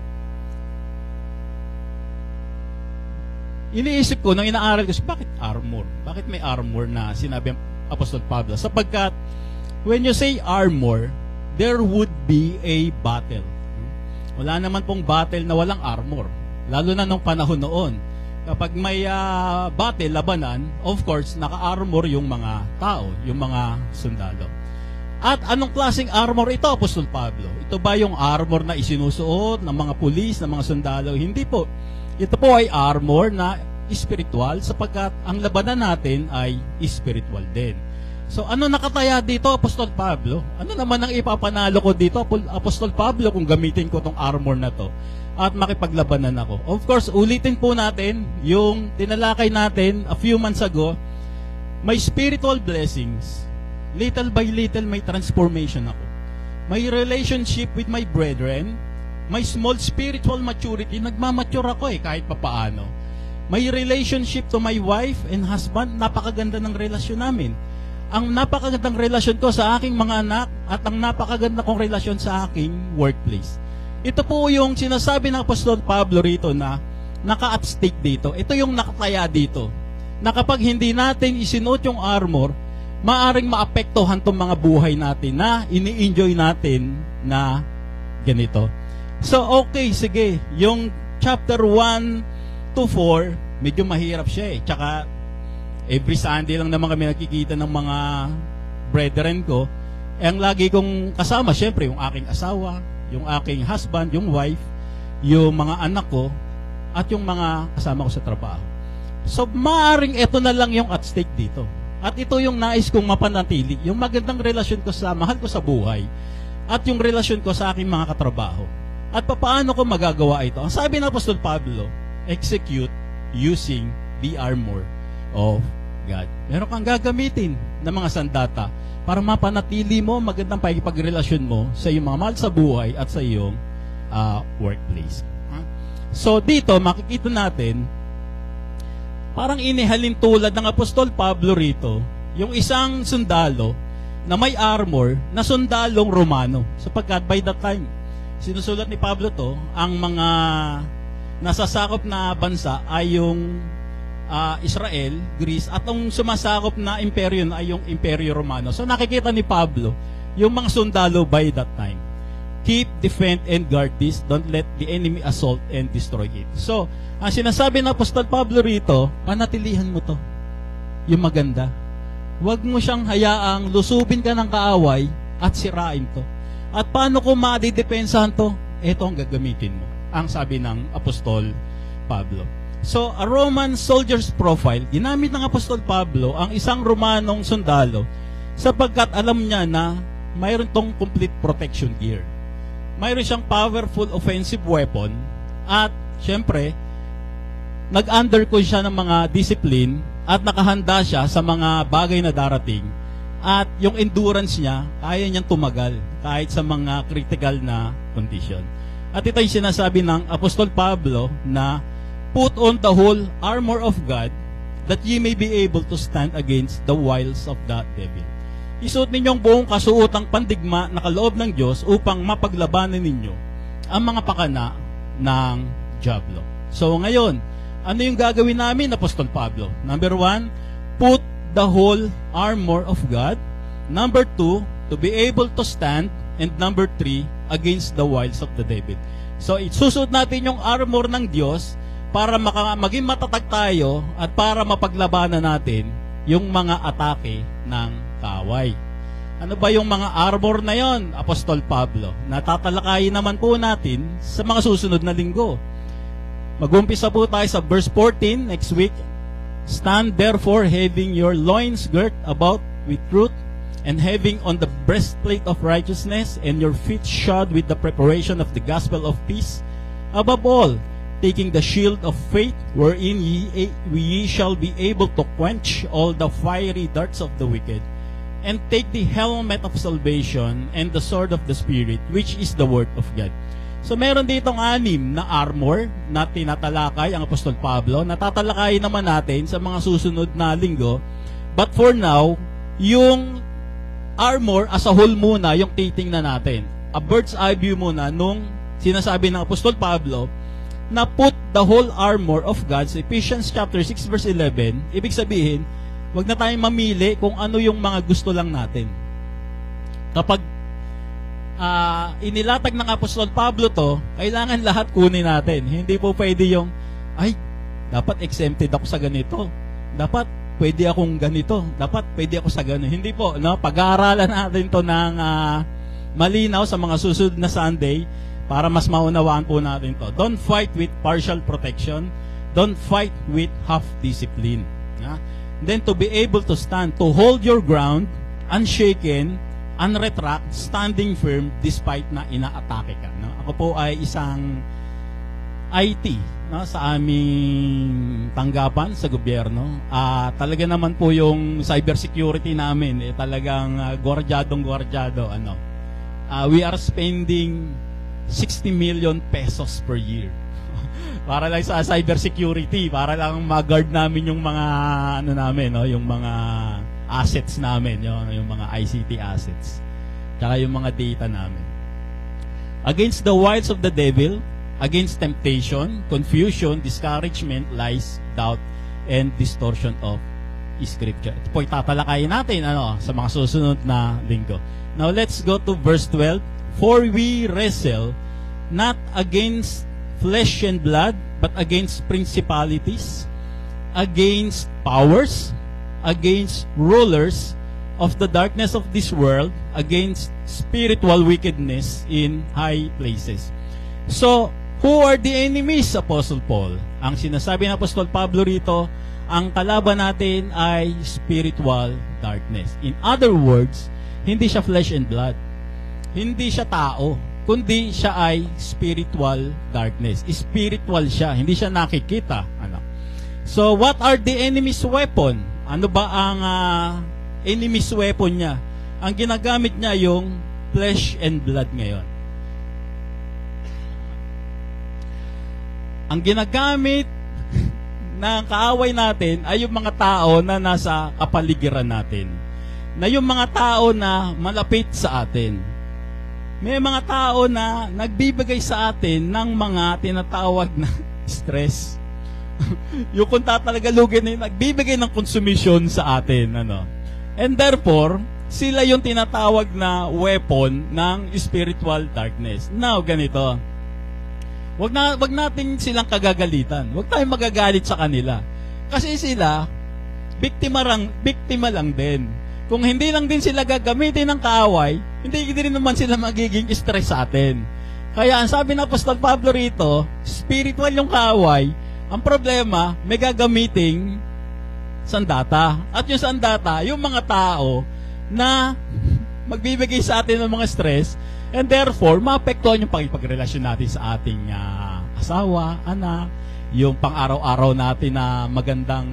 Iniisip ko, nang inaaral ko, bakit armor? Bakit may armor na sinabi ang Apostol Pablo? Sapagkat, when you say armor, there would be a battle. Wala naman pong battle na walang armor. Lalo na nung panahon noon. Kapag may battle, labanan, of course, naka-armor yung mga tao, yung mga sundalo. At anong klaseng armor ito, Apostol Pablo? Ito ba yung armor na isinusuot ng mga pulis, ng mga sundalo? Hindi po. Ito po ay armor na spiritual sapagkat ang labanan natin ay spiritual din. So ano nakataya dito, Apostol Pablo? Ano naman ang ipapanalo ko dito, Apostol Pablo, kung gamitin ko tong armor na to at makipaglabanan ako? Of course, ulitin po natin yung tinalakay natin a few months ago. May spiritual blessings. Little by little may transformation ako. May relationship with my brethren. May small spiritual maturity. Nagmamature ako kahit papaano. May relationship to my wife and husband. Napakaganda ng relasyon namin. Ang napakagandang relasyon ko sa aking mga anak at ang napakaganda kong relasyon sa aking workplace. Ito po yung sinasabi ng Apostol Pablo rito na naka-at stake dito. Ito yung nakataya dito. Na kapag hindi natin isinuot yung armor, maaring maapektuhan tong mga buhay natin na ini-enjoy natin na ganito. So, okay, sige. Yung chapter 1 to 4, medyo mahirap siya Tsaka, every Sunday lang naman kami nakikita ng mga brethren ko. Ang lagi kong kasama, syempre, yung aking asawa, yung aking husband, yung wife, yung mga anak ko, at yung mga kasama ko sa trabaho. So, maaring ito na lang yung at stake dito. At ito yung nais kong mapanatili, yung magandang relasyon ko sa mahal ko sa buhay, at yung relasyon ko sa aking mga katrabaho. At paano ko magagawa ito? Ang sabi ng Apostol Pablo, execute using the armor of God. Meron kang gagamitin ng mga sandata para mapanatili mo magandang pakikipagrelasyon mo sa iyong mga mahal sa buhay at sa iyong workplace. So dito, makikita natin, parang inihalin tulad ng Apostol Pablo rito, yung isang sundalo na may armor na sundalong Romano. Sapagkat by that time, sinusulat ni Pablo to, ang mga nasasakop na bansa ay yung Israel, Greece, at ang sumasakop na imperyo ay yung Imperyo Romano. So nakikita ni Pablo yung mga sundalo by that time. Keep, defend, and guard this. Don't let the enemy assault and destroy it. So, ang sinasabi ng Apostol Pablo rito, panatilihan mo to. Yung maganda. Huwag mo siyang hayaang lusubin ka ng kaaway at sirain to. At paano ko madidepensahan to? Ito ang gagamitin mo. Ang sabi ng Apostol Pablo. So, a Roman soldier's profile, ginamit ng Apostol Pablo ang isang Romanong sundalo sapagkat alam niya na mayroon tong complete protection gear. Mayroon siyang powerful offensive weapon at syempre, nag-undergo siya ng mga discipline at nakahanda siya sa mga bagay na darating. At yung endurance niya, kaya niyang tumagal kahit sa mga critical na condition. At ito yung sinasabi ng Apostol Pablo na put on the whole armor of God that ye may be able to stand against the wiles of the devil. Isuot ninyo ang buong kasuotang pandigma na kaloob ng Diyos upang mapaglabanan ninyo ang mga pakana ng dyablo. So ngayon, ano yung gagawin namin, Apostol Pablo? Number 1, put the whole armor of God. Number 2, to be able to stand. And number 3, against the wiles of the devil. So, isusuot natin yung armor ng Diyos para maging matatag tayo at para mapaglabanan natin yung mga atake ng kaaway. Ano ba yung mga armor na yon, Apostol Pablo? Natatalakayin naman po natin sa mga susunod na linggo. Mag-umpisa po tayo sa verse 14 next week. Stand therefore having your loins girt about with truth, and having on the breastplate of righteousness, and your feet shod with the preparation of the gospel of peace. Above all, taking the shield of faith, wherein ye shall be able to quench all the fiery darts of the wicked, and take the helmet of salvation and the sword of the Spirit, which is the word of God. So meron ditong 6 na armor na tinatalakay ang Apostol Pablo. Natatalakay naman natin sa mga susunod na linggo. But for now, yung armor as a whole muna yung titingnan natin. A bird's eye view muna nung sinasabi ng Apostol Pablo na put the whole armor of God sa Ephesians chapter 6 verse 11. Ibig sabihin, wag na tayong mamili kung ano yung mga gusto lang natin. Kapag inilatag ng Apostol Pablo to, kailangan lahat kunin natin. Hindi po pwede yung, ay, dapat exempted ako sa ganito. Dapat pwede akong ganito. Dapat pwede ako sa ganito. Hindi po, no? Pag-aaralan natin to ng malinaw sa mga susunod na Sunday para mas maunawaan po natin to. Don't fight with partial protection. Don't fight with half discipline. Yeah? Then to be able to stand, to hold your ground, unshaken, unretract, standing firm despite na inaatake ka. No? Ako po ay isang IT, no, sa aming tanggapan sa gobyerno. Talaga naman po yung cybersecurity namin talagang gwardyadong-gwardyado. We are spending 60 million pesos per year para lang sa cybersecurity, para lang ma-guard namin yung mga namin, no, yung mga assets namin, yung mga ICT assets, tsaka yung mga data namin. Against the wiles of the devil, against temptation, confusion, discouragement, lies, doubt, and distortion of Scripture. Ito po itatalakayin natin sa mga susunod na linggo. Now let's go to verse 12. For we wrestle not against flesh and blood, but against principalities, against powers, against rulers of the darkness of this world, against spiritual wickedness in high places. So, who are the enemies, Apostle Paul? Ang sinasabi ng Apostol Pablo rito, ang kalaban natin ay spiritual darkness. In other words, hindi siya flesh and blood. Hindi siya tao, kundi siya ay spiritual darkness. Spiritual siya, hindi siya nakikita. So, what are the enemy's weapon? Ano ba ang enemy's weapon niya? Ang ginagamit niya yung flesh and blood ngayon. Ang ginagamit ng kaaway natin ay yung mga tao na nasa kapaligiran natin. Na yung mga tao na malapit sa atin. May mga tao na nagbibigay sa atin ng mga tinatawag na stress. Yung kung tatalagalugin na nagbibigay ng consumption sa atin. And therefore, sila yung tinatawag na weapon ng spiritual darkness. Now, ganito. Wag natin silang kagagalitan. Wag tayong magagalit sa kanila. Kasi sila, biktima lang din. Kung hindi lang din sila gagamitin ng kaaway, hindi din naman sila magiging stress sa atin. Kaya ang sabi ng Apostol Pablo rito, spiritual yung kaaway. Ang problema, may gagamiting sandata. At yung sandata, yung mga tao na magbibigay sa atin ng mga stress, and therefore, maapektuhan yung pakipagrelasyon natin sa ating asawa, anak, yung pang-araw-araw natin na magandang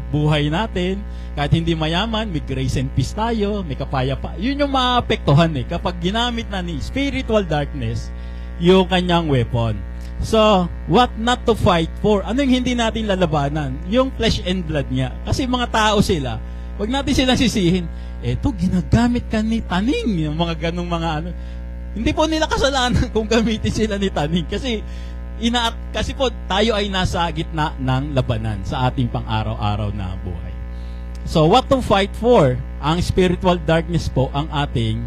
buhay natin. Kahit hindi mayaman, may grace and peace tayo, may kapayapa. Yun yung maapektuhan kapag ginamit na ni spiritual darkness yung kanyang weapon. So, what not to fight for? Ano yung hindi natin lalabanan? Yung flesh and blood niya. Kasi mga tao sila, wag natin silang sisihin. Eto, ginagamit ka ni Taning. Yung mga ganong mga Hindi po nila kasalanan kung gamitin sila ni Taning. Kasi po, tayo ay nasa gitna ng labanan sa ating pang-araw-araw na buhay. So, what to fight for? Ang spiritual darkness po ang ating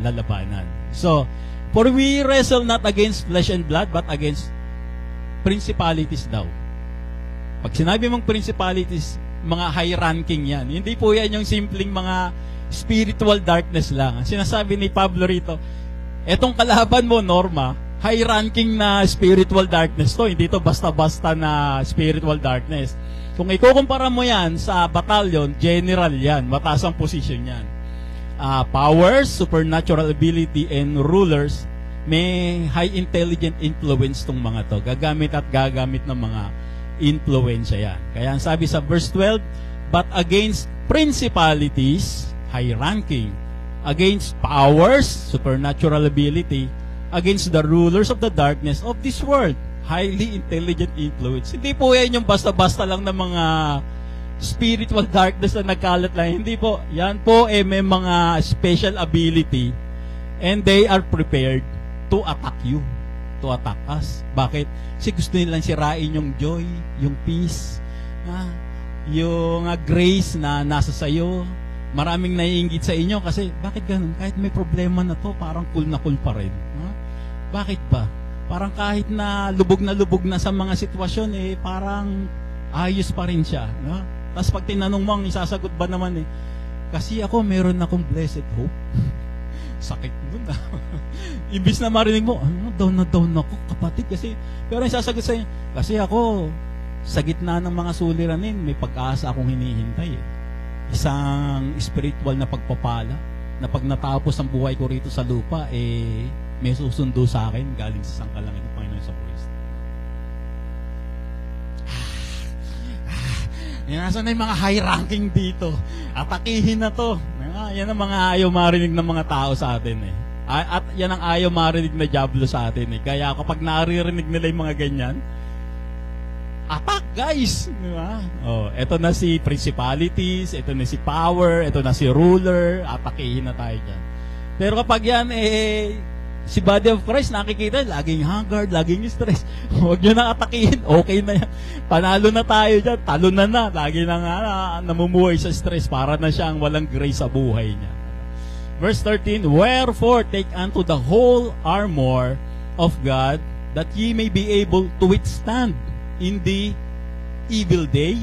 lalabanan. So, for we wrestle not against flesh and blood, but against principalities daw. Pag sinabi mong principalities, mga high ranking yan. Hindi po yan yung simpleng mga spiritual darkness lang. Ang sinasabi ni Pablo rito, etong kalaban mo, Norma, high ranking na spiritual darkness to. Hindi to basta-basta na spiritual darkness. Kung ikukumpara mo yan sa battalion, general yan. Mataas ang position yan. Powers, supernatural ability, and rulers, may high intelligent influence tong mga to. Gagamit at gagamit ng mga influence yan. Kaya ang sabi sa verse 12, but against principalities, high ranking, against powers, supernatural ability, against the rulers of the darkness of this world, highly intelligent influence. Hindi po yan yung basta-basta lang ng mga spiritual darkness na nagkalat lang. Hindi po. Yan po may mga special ability and they are prepared to attack you, to attack us. Bakit? Kasi gusto nilang sirain yung joy, yung peace, yung grace na nasa sayo. Maraming naiinggit sa inyo kasi bakit ganun? Kahit may problema na to, parang cool pa rin. Bakit ba? Parang kahit na lubog na sa mga sitwasyon, parang ayos pa rin siya. No? Tapos pag tinanong mo, ang isasagot ba naman kasi ako meron akong blessed hope. Sakit nun Imbis na marinig mo, down na ako, kapatid. Pero ang sasagot sa'yo, kasi ako, sa gitna ng mga suliranin, may pag-asa akong hinihintay. Isang spiritual na pagpapala, na pag natapos ang buhay ko rito sa lupa, may susundo sa akin galing sa sangkalangit ng Panginoon sa Kristo. Nasaan na yung mga high ranking dito? Atakihin na to. Yan ang mga ayaw marinig ng mga tao sa atin At yan ang ayaw marinig na diablo sa atin Kaya kapag naririnig nila yung mga ganyan, attack guys! Diba? Ito na si principalities, ito na si power, ito na si ruler, atakihin na tayo dyan. Pero kapag yan, si body of Christ, nakikita, laging haggard, laging stress. Huwag nyo na atakihin, okay na yan. Panalo na tayo dyan, talo na. Lagi na namumuhay sa stress, para na siyang walang grace sa buhay niya. Verse 13, wherefore take unto the whole armor of God, that ye may be able to withstand in the evil day,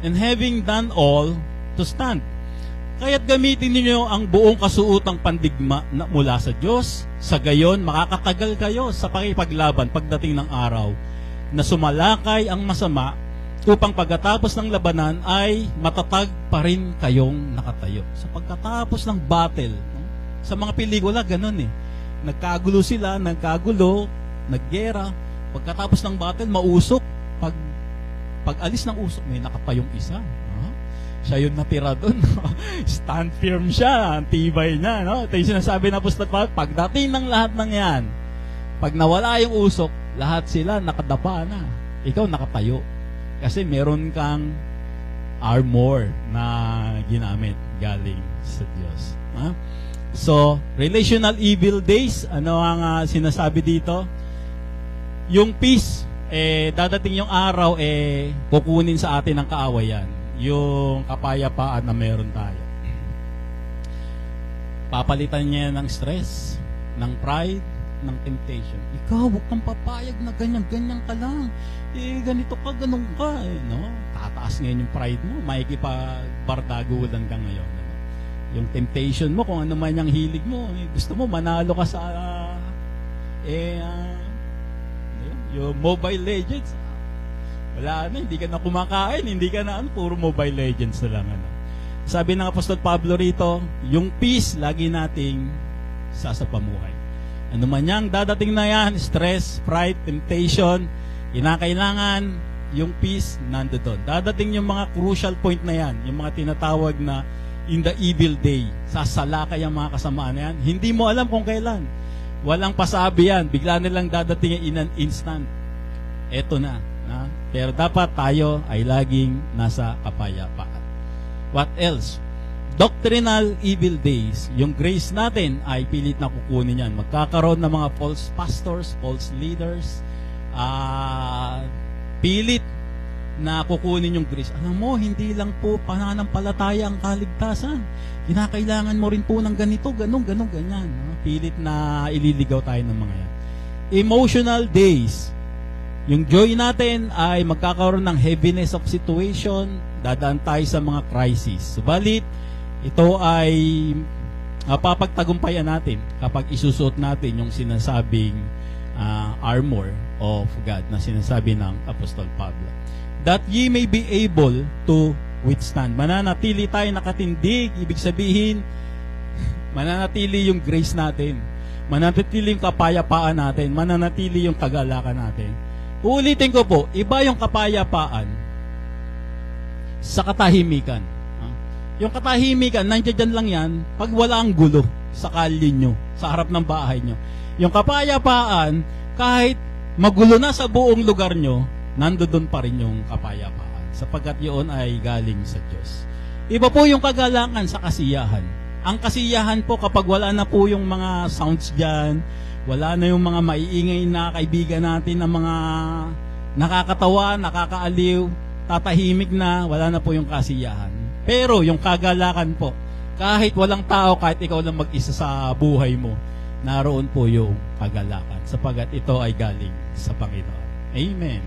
and having done all, to stand. Kaya't gamitin ninyo ang buong kasuotang pandigma na mula sa Diyos. Sa gayon, makakatagal kayo sa pakipaglaban pagdating ng araw na sumalakay ang masama, upang pagkatapos ng labanan ay matatag pa rin kayong nakatayo. Sa pagkatapos ng battle, sa mga pelikula, ganun nagkagulo sila, naggera. Pagkatapos ng battle, mausok. Pag alis ng usok, may nakatayong isa. Siya yung natira doon. Stand firm siya. Ang tibay niya. Ito yung sinasabi na Apostol Pablo, pagdating ng lahat ng yan, pag nawala yung usok, lahat sila nakadapa na. Ikaw nakatayo. Kasi meron kang armor na ginamit galing sa Diyos. So, relational evil days, ano ang sinasabi dito? Yung peace, dadating yung araw, kukunin sa atin ng kaawayan. Yung kapayapaan na meron tayo. Papalitan niya ng stress, ng pride, ng temptation. Ikaw, huwag kang papayag na ganyan ka lang. Ganito ka, ganun ka. No? Tataas ngayon yung pride mo, makikipagbardagulan ka ngayon. Yung temptation mo, kung ano man yung hilig mo, gusto mo, manalo ka sa yung Mobile Legends. Wala na, hindi ka na kumakain, hindi ka na puro Mobile Legends na lang. Sabi ng Apostol Pablo rito, yung peace, lagi nating sasapamuhay. Ano man yang dadating na yan, stress, pride, temptation, kinakailangan yung peace nandoon. Dadating yung mga crucial point na yan, yung mga tinatawag na in the evil day, sasalakay ang mga kasamaan na yan. Hindi mo alam kung kailan. Walang pasabi yan, bigla nilang dadating in an instant. Eto na. Pero dapat tayo ay laging nasa kapayapaan. What else? Doctrinal evil days. Yung grace natin ay pilit na kukunin yan. Magkakaroon ng mga false pastors, false leaders. Pilit na kukunin yung grace. Alam mo, hindi lang po pananampalataya ang kaligtasan. Kinakailangan mo rin po ng ganito, ganyan. No? Pilit na ililigaw tayo ng mga yan. Emotional days. Yung joy natin ay magkakaroon ng heaviness of situation, dadaan tayo sa mga crisis. Subalit, ito ay papagtagumpayan natin kapag isusuot natin yung sinasabing armor of God na sinasabi ng Apostol Pablo. That ye may be able to withstand. Mananatili tayo nakatindig, ibig sabihin, mananatili yung grace natin, mananatili yung kapayapaan natin, mananatili yung kagalakan natin. Uulitin ko po, iba yung kapayapaan sa katahimikan. Yung katahimikan, nandiyan lang yan pag wala ang gulo sa kalye nyo, sa harap ng bahay nyo. Yung kapayapaan, kahit magulo na sa buong lugar nyo, nandoon pa rin yung kapayapaan, sapagkat yun ay galing sa Diyos. Iba po yung kagalakan sa kasiyahan. Ang kasiyahan po kapag wala na po yung mga sounds dyan, wala na yung mga maiingay na kaibigan natin na mga nakakatawa, nakakaaliw, tatahimik na, wala na po yung kasiyahan. Pero yung kagalakan po, kahit walang tao, kahit ikaw lang mag-isa sa buhay mo, naroon po yung kagalakan, sapagkat ito ay galing sa Panginoon. Amen.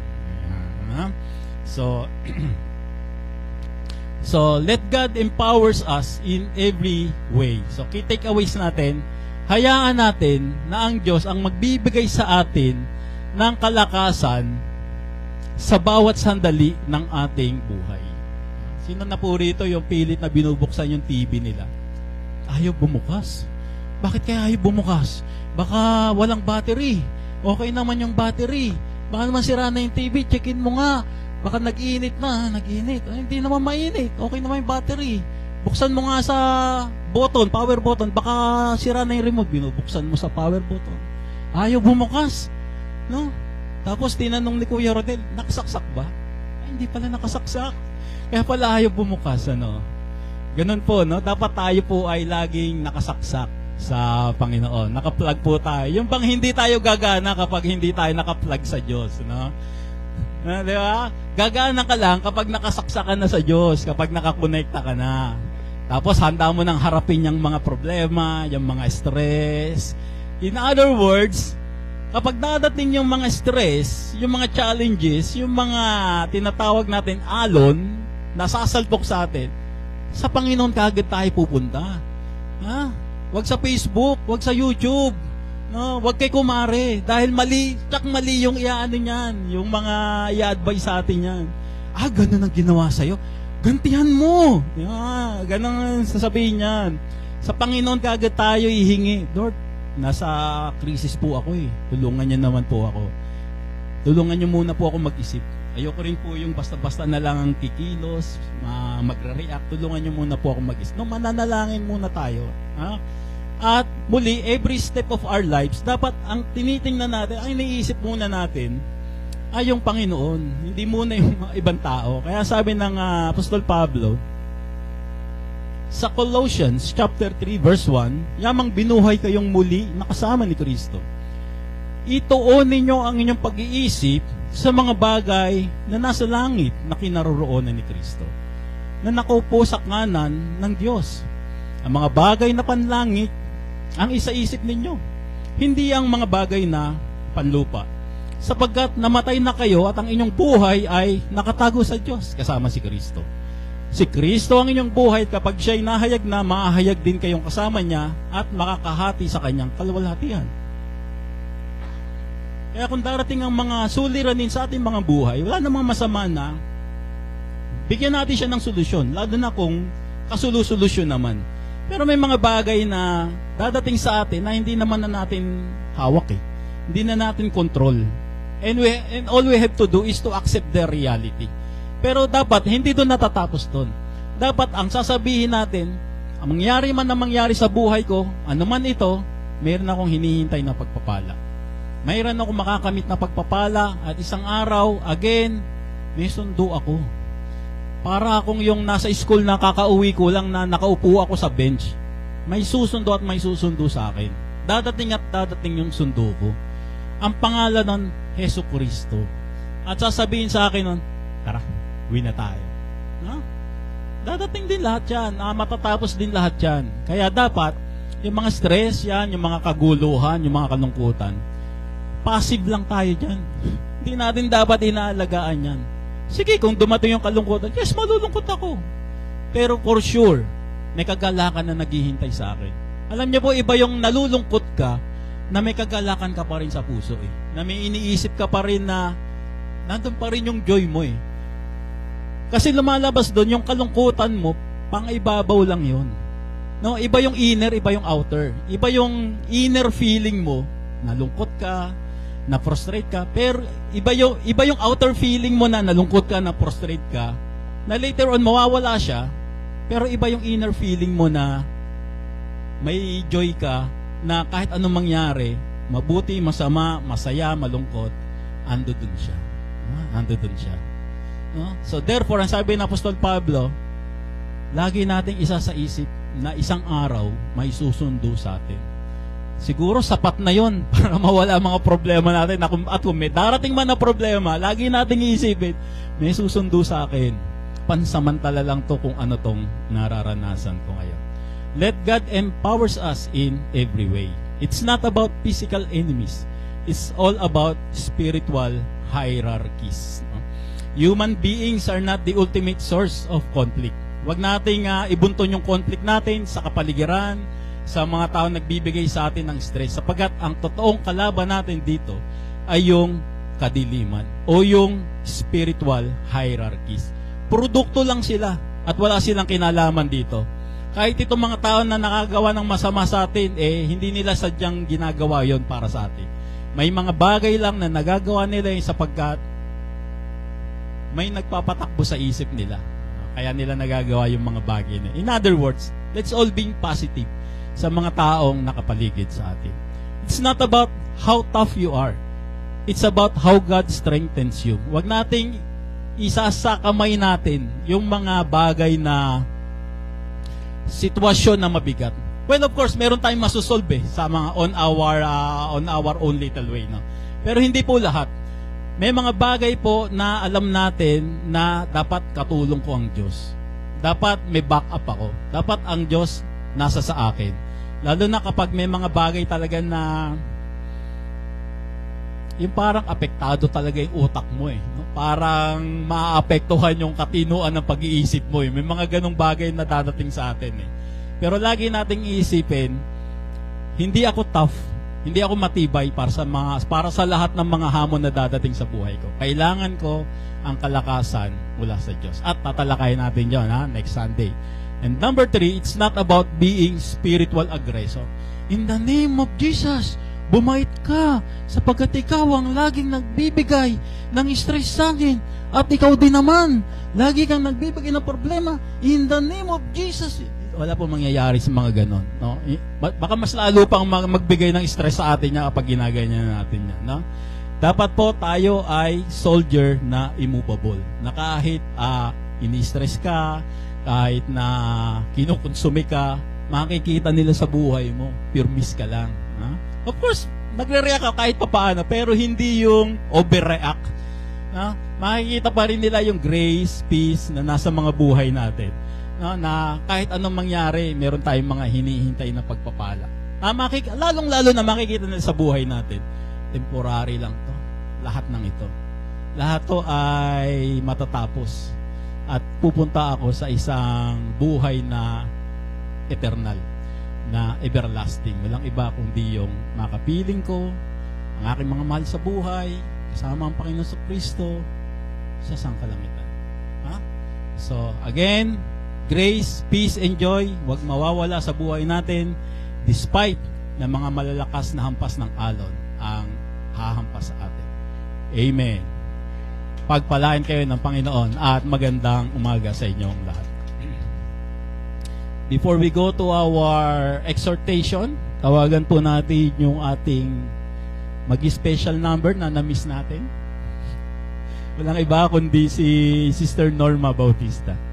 So, let God empowers us in every way. So, key takeaways natin, hayaan natin na ang Diyos ang magbibigay sa atin ng kalakasan sa bawat sandali ng ating buhay. Sino na po rito yung pilit na binubuksan yung TV nila? Ayaw bumukas. Bakit kaya ayaw bumukas? Baka walang battery. Okay naman yung battery. Baka naman sira na yung TV, check-in mo nga. Baka nag-init na, nag-init. Ay, hindi naman mainit. Okay naman yung battery. Buksan mo nga sa button, power button. Baka sira na yung remote. Binubuksan mo sa power button. Ayaw bumukas. No? Tapos tinanong ni Kuya Rodel, nakasaksak ba? Ay, hindi pala nakasaksak. Kaya pala ayaw bumukas. Ano? Ganun po, no? Dapat tayo po ay laging nakasaksak sa Panginoon. Naka-plug po tayo. Yung bang hindi tayo gagana kapag hindi tayo naka-plug sa Diyos, no? Di ba? Gagana ka lang kapag nakasaksa ka na sa Diyos, kapag nakakonekta ka na. Tapos handa mo nang harapin yung mga problema, yung mga stress. In other words, kapag dadating yung mga stress, yung mga challenges, yung mga tinatawag natin alon, nasasalpok sa atin, sa Panginoon kaagad tayo pupunta. Ha? Wag sa Facebook, wag sa YouTube. No, wag kay kumare dahil mali yung iaano niyan, yung mga i-advise sa atin yan. Ganun ang ginawa sa iyo. Gantihan mo. Ganun ang sasabihin niyan. Sa Panginoon kaagad tayo ihingi. Lord, nasa crisis po ako eh. Tulungan niyo naman po ako. Tulungan niyo muna po ako mag-isip. Ayoko rin po yung basta-basta na lang ang kikilos, magre-react. Tulungan niyo muna po ako mag-isip. No, mananalangin muna tayo. Ha? At muli, every step of our lives, dapat ang tinitingnan natin, ay naiisip muna natin, ay yung Panginoon, hindi muna yung mga ibang tao. Kaya sabi ng Apostol Pablo, sa Colossians chapter 3 verse 1, yamang binuhay kayong muli nakasama ni Kristo. Ituon ninyo ang inyong pag-iisip sa mga bagay na nasa langit na kinaroroonan ni Kristo, na nakaupo sa kanan ng Diyos. Ang mga bagay na panlangit ang isaisip ninyo, hindi ang mga bagay na panlupa. Sapagkat namatay na kayo at ang inyong buhay ay nakatago sa Diyos kasama si Kristo. Si Kristo ang inyong buhay, kapag siya'y nahayag na, mahahayag din kayong kasama niya at makakahati sa kanyang kalwalhatian. Kaya kung darating ang mga suliranin sa ating mga buhay, wala namang masama na bigyan natin siya ng solusyon, lalo na kung kasulusolusyon naman. Pero may mga bagay na dadating sa atin na hindi naman na natin hawak eh. Hindi na natin control. And all we have to do is to accept the reality. Pero dapat, hindi doon natatapos doon. Dapat, ang sasabihin natin, ang mangyari man na mangyari sa buhay ko, ano man ito, mayroon akong hinihintay na pagpapala. Mayroon akong makakamit na pagpapala at isang araw, again, may sundo ako. Para akong yung nasa school na kakauwi ko lang na nakaupo ako sa bench. May susundo at may susundo sa akin. Dadating at dadating yung sundo ko. Ang pangalan ng Jesucristo. At sasabihin sa akin nun, tara. win na tayo. No? Dadating din lahat yan. Matatapos din lahat yan. Kaya dapat, yung mga stress yan, yung mga kaguluhan, yung mga kalungkutan, passive lang tayo dyan. Hindi natin dapat inaalagaan yan. Sige, kung dumating yung kalungkutan, yes, malulungkot ako. Pero for sure, may kagalakan na naghihintay sa akin. Alam niyo po, iba yung nalulungkot ka, na may kagalakan ka pa rin sa puso eh. Na may iniisip ka pa rin na nandun pa rin yung joy mo eh. Kasi lumalabas doon, yung kalungkutan mo, pang-ibabaw lang yun. No, iba yung inner, iba yung outer. Iba yung inner feeling mo, nalungkot ka, na-frustrate ka, pero iba yung outer feeling mo na nalungkot ka, na-frustrate ka, na later on mawawala siya, pero iba yung inner feeling mo na may joy ka, na kahit anong mangyari, mabuti, masama, masaya, malungkot, ando dun siya. Ando dun siya. No? So therefore, ang sabi ng Apostol Pablo, lagi nating isa sa isip na isang araw may susundo sa atin. Siguro sapat na yon para mawala ang mga problema natin. At kung may darating man na problema, lagi nating iisipin, may susundo sa akin. Pansamantala lang to kung ano tong nararanasan ko ngayon. Let God empowers us in every way. It's not about physical enemies. It's all about spiritual hierarchies. Human beings are not the ultimate source of conflict. Huwag nating ibunton yung conflict natin sa kapaligiran, sa mga tao nagbibigay sa atin ng stress, sapagkat ang totoong kalaban natin dito ay yung kadiliman o yung spiritual hierarchies. Produkto lang sila at wala silang kinalaman dito. Kahit itong mga tao na nakagawa ng masama sa atin, hindi nila sadyang ginagawa yon para sa atin. May mga bagay lang na nagagawa nila sapagkat may nagpapatakbo sa isip nila. Kaya nila nagagawa yung mga bagay na. In other words, let's all be positive sa mga taong nakapaligid sa atin. It's not about how tough you are. It's about how God strengthens you. Huwag nating isasakamay natin yung mga bagay na sitwasyon na mabigat. Well, of course, meron tayong masusolve sa mga on our own little way. No? Pero hindi po lahat. May mga bagay po na alam natin na dapat katulong ko ang Diyos. Dapat may backup ako. Dapat ang Diyos nasa sa akin. Lalo na kapag may mga bagay talaga na yung parang apektado talaga yung utak mo eh. No? Parang maapektuhan yung katinuan ng pag-iisip mo eh. May mga ganong bagay na dadating sa atin eh. Pero lagi nating iisipin, hindi ako tough, hindi ako matibay para sa lahat ng mga hamon na dadating sa buhay ko. Kailangan ko ang kalakasan mula sa Diyos. At tatalakayin natin yun next Sunday. And number 3, it's not about being spiritual aggressor. In the name of Jesus, bumait ka sapagkat ikaw ang laging nagbibigay ng stress sa akin. At ikaw din naman, lagi kang nagbibigay ng problema. In the name of Jesus. Wala po mangyayari sa mga ganon. No? Baka mas lalo pang magbigay ng stress sa atin niya kapag ginaganyan natin yan. No? Dapat po tayo ay soldier na immovable. Na kahit ini-stress ka, kahit na kinukonsume ka, makikita nila sa buhay mo, pirmis ka lang. Ha? Of course, nagre-react ka kahit papaano, pero hindi yung overreact. Ha? Makikita pa rin nila yung grace, peace na nasa mga buhay natin. No, na kahit anong mangyari, meron tayong mga hinihintay na pagpapala. Lalong-lalo na makikita nila sa buhay natin. Temporary lang to. Lahat ng ito. Lahat to ay matatapos. At pupunta ako sa isang buhay na eternal, na everlasting. Walang iba kundi yung makapiling ko, ang aking mga mahal sa buhay, kasama ang Panginoon sa Kristo, sa sangkalangitan. Ha? So, again, grace, peace, and joy, huwag mawawala sa buhay natin despite na mga malalakas na hampas ng alon ang hahampas sa atin. Amen. Pagpalain kayo ng Panginoon at magandang umaga sa inyong lahat. Before we go to our exhortation, tawagan po natin yung ating mag-special number na na-miss natin. Walang iba kundi si Sister Norma Bautista.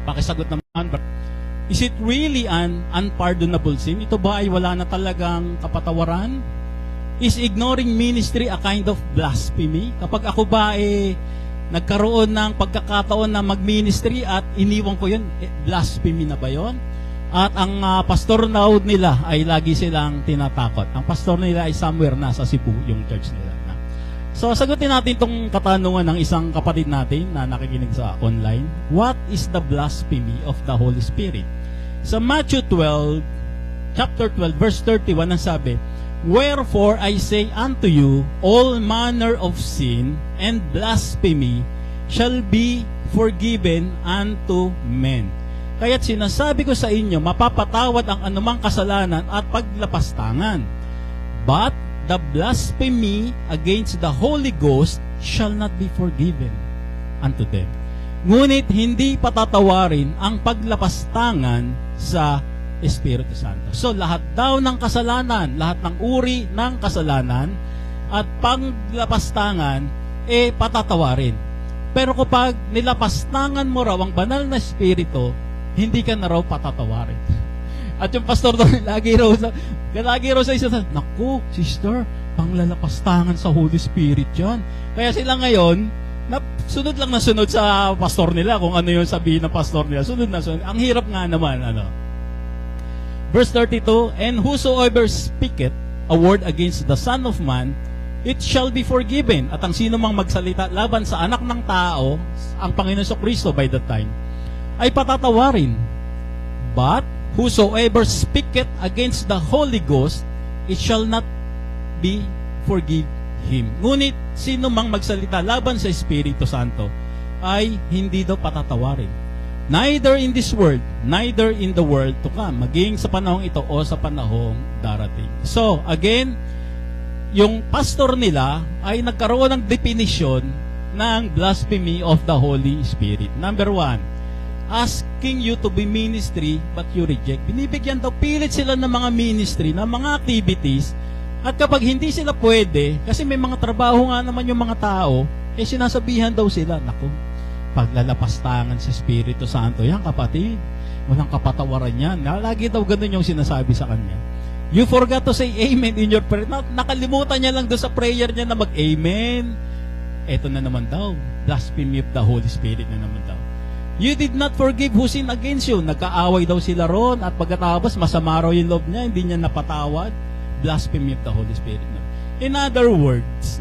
Pakisagot naman, is it really an unpardonable sin? Ito ba ay wala na talagang kapatawaran? Is ignoring ministry a kind of blasphemy? Kapag ako ba ay nagkaroon ng pagkakataon na mag-ministry at iniwan ko yun, blasphemy na ba yun? At ang pastor nila ay lagi silang tinatakot. Ang pastor nila ay somewhere nasa Cebu, yung church nila. So, sagutin natin itong katanungan ng isang kapatid natin na nakikinig sa online. What is the blasphemy of the Holy Spirit? Sa Matthew 12, chapter 12, verse 31, ang sabi, Wherefore I say unto you, all manner of sin and blasphemy shall be forgiven unto men. Kaya't sinasabi ko sa inyo, mapapatawad ang anumang kasalanan at paglapastangan. But the blasphemy against the Holy Ghost shall not be forgiven unto them. Ngunit hindi patatawarin ang paglapastangan sa Espiritu Santo. So, lahat daw ng kasalanan, lahat ng uri ng kasalanan at paglapastangan, patatawarin. Pero kapag nilapastangan mo raw ang banal na Espiritu, hindi ka na raw patatawarin. At yung pastor doon, lagi raw sa isa, naku, sister, panglalapastangan sa Holy Spirit yan. Kaya sila ngayon, sunod lang na sunod sa pastor nila, kung ano yung sabihin ng pastor nila, sunod na sunod. Ang hirap nga naman, Verse 32, And whosoever speaketh a word against the Son of Man, it shall be forgiven. At ang sino mang magsalita laban sa anak ng tao, ang Panginoon Kristo by that time, ay patatawarin. But whosoever speaketh against the Holy Ghost, it shall not be forgive him. Ngunit, sino mang magsalita laban sa Espiritu Santo, ay hindi daw patatawarin. Neither in this world, neither in the world to come. Maging sa panahong ito o sa panahong darating. So, again, yung pastor nila ay nagkaroon ng definition ng blasphemy of the Holy Spirit. Number 1, asking you to be ministry but you reject. Binibigyan daw, pilit sila ng mga ministry, ng mga activities, at kapag hindi sila pwede, kasi may mga trabaho nga naman yung mga tao, sinasabihan daw sila, naku, paglalapastangan sa Espiritu Santo, yan kapatid, walang kapatawaran yan. Lagi daw ganun yung sinasabi sa kanya. You forgot to say amen in your prayer. Nakalimutan niya lang doon sa prayer niya na mag-amen. Eto na naman daw, blasphemy of the Holy Spirit na naman daw. You did not forgive who sinned against you. Nagkaaway daw sila ron at pagkatapos masama raw yung loob niya, hindi niya napatawad. Blasphemy of the Holy Spirit. In other words,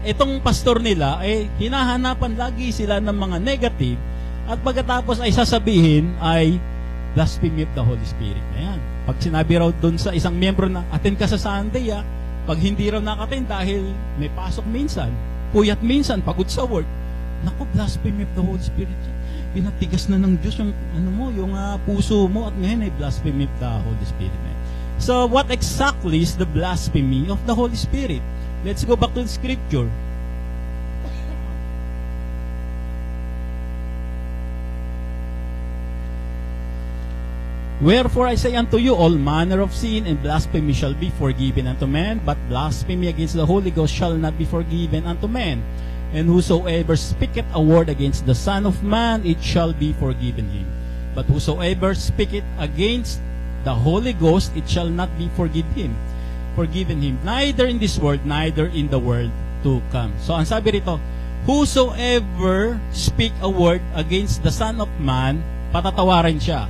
itong pastor nila hinahanapan lagi sila ng mga negative at pagkatapos ay sasabihin ay blasphemy of the Holy Spirit na yan. Pag sinabi raw doon sa isang miyembro na attend ka sa Sunday, pag hindi raw nakattend dahil may pasok minsan, puyat minsan, pagod sa work, naku, blasphemy of the Holy Spirit yan. Pinatigas na ng Diyos yung yung puso mo at ngayon ay blasphemy of the Holy Spirit na yan. So what exactly is the blasphemy of the Holy Spirit? Let's go back to the scripture. Wherefore I say unto you, all manner of sin and blasphemy shall be forgiven unto men, but blasphemy against the Holy Ghost shall not be forgiven unto men. And whosoever speaketh a word against the Son of Man, it shall be forgiven him. But whosoever speaketh against the Holy Ghost, it shall not be forgiven him. Neither in this world, neither in the world to come. So, ang sabi rito, whosoever speak a word against the Son of Man, patatawarin siya.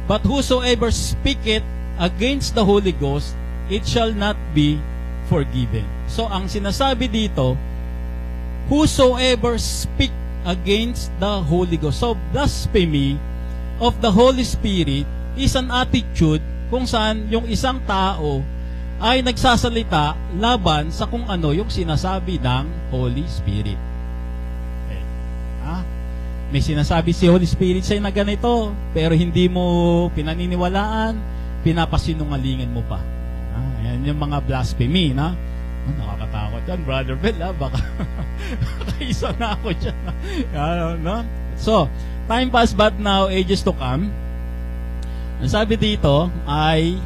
But whosoever speak it against the Holy Ghost, it shall not be forgiven. So, ang sinasabi dito, whosoever speak against the Holy Ghost. So, blasphemy of the Holy Spirit is an attitude kung saan yung isang tao ay nagsasalita laban sa kung ano yung sinasabi ng Holy Spirit. Okay. May sinasabi si Holy Spirit sa'yo na ganito, pero hindi mo pinaniniwalaan, pinapasinungalingan mo pa. Yan yung mga blasphemy, na? Nakakatakot yan, Brother Bell, baka isa na ako dyan. No? So, time pass but now, ages to come. Ang sabi dito ay,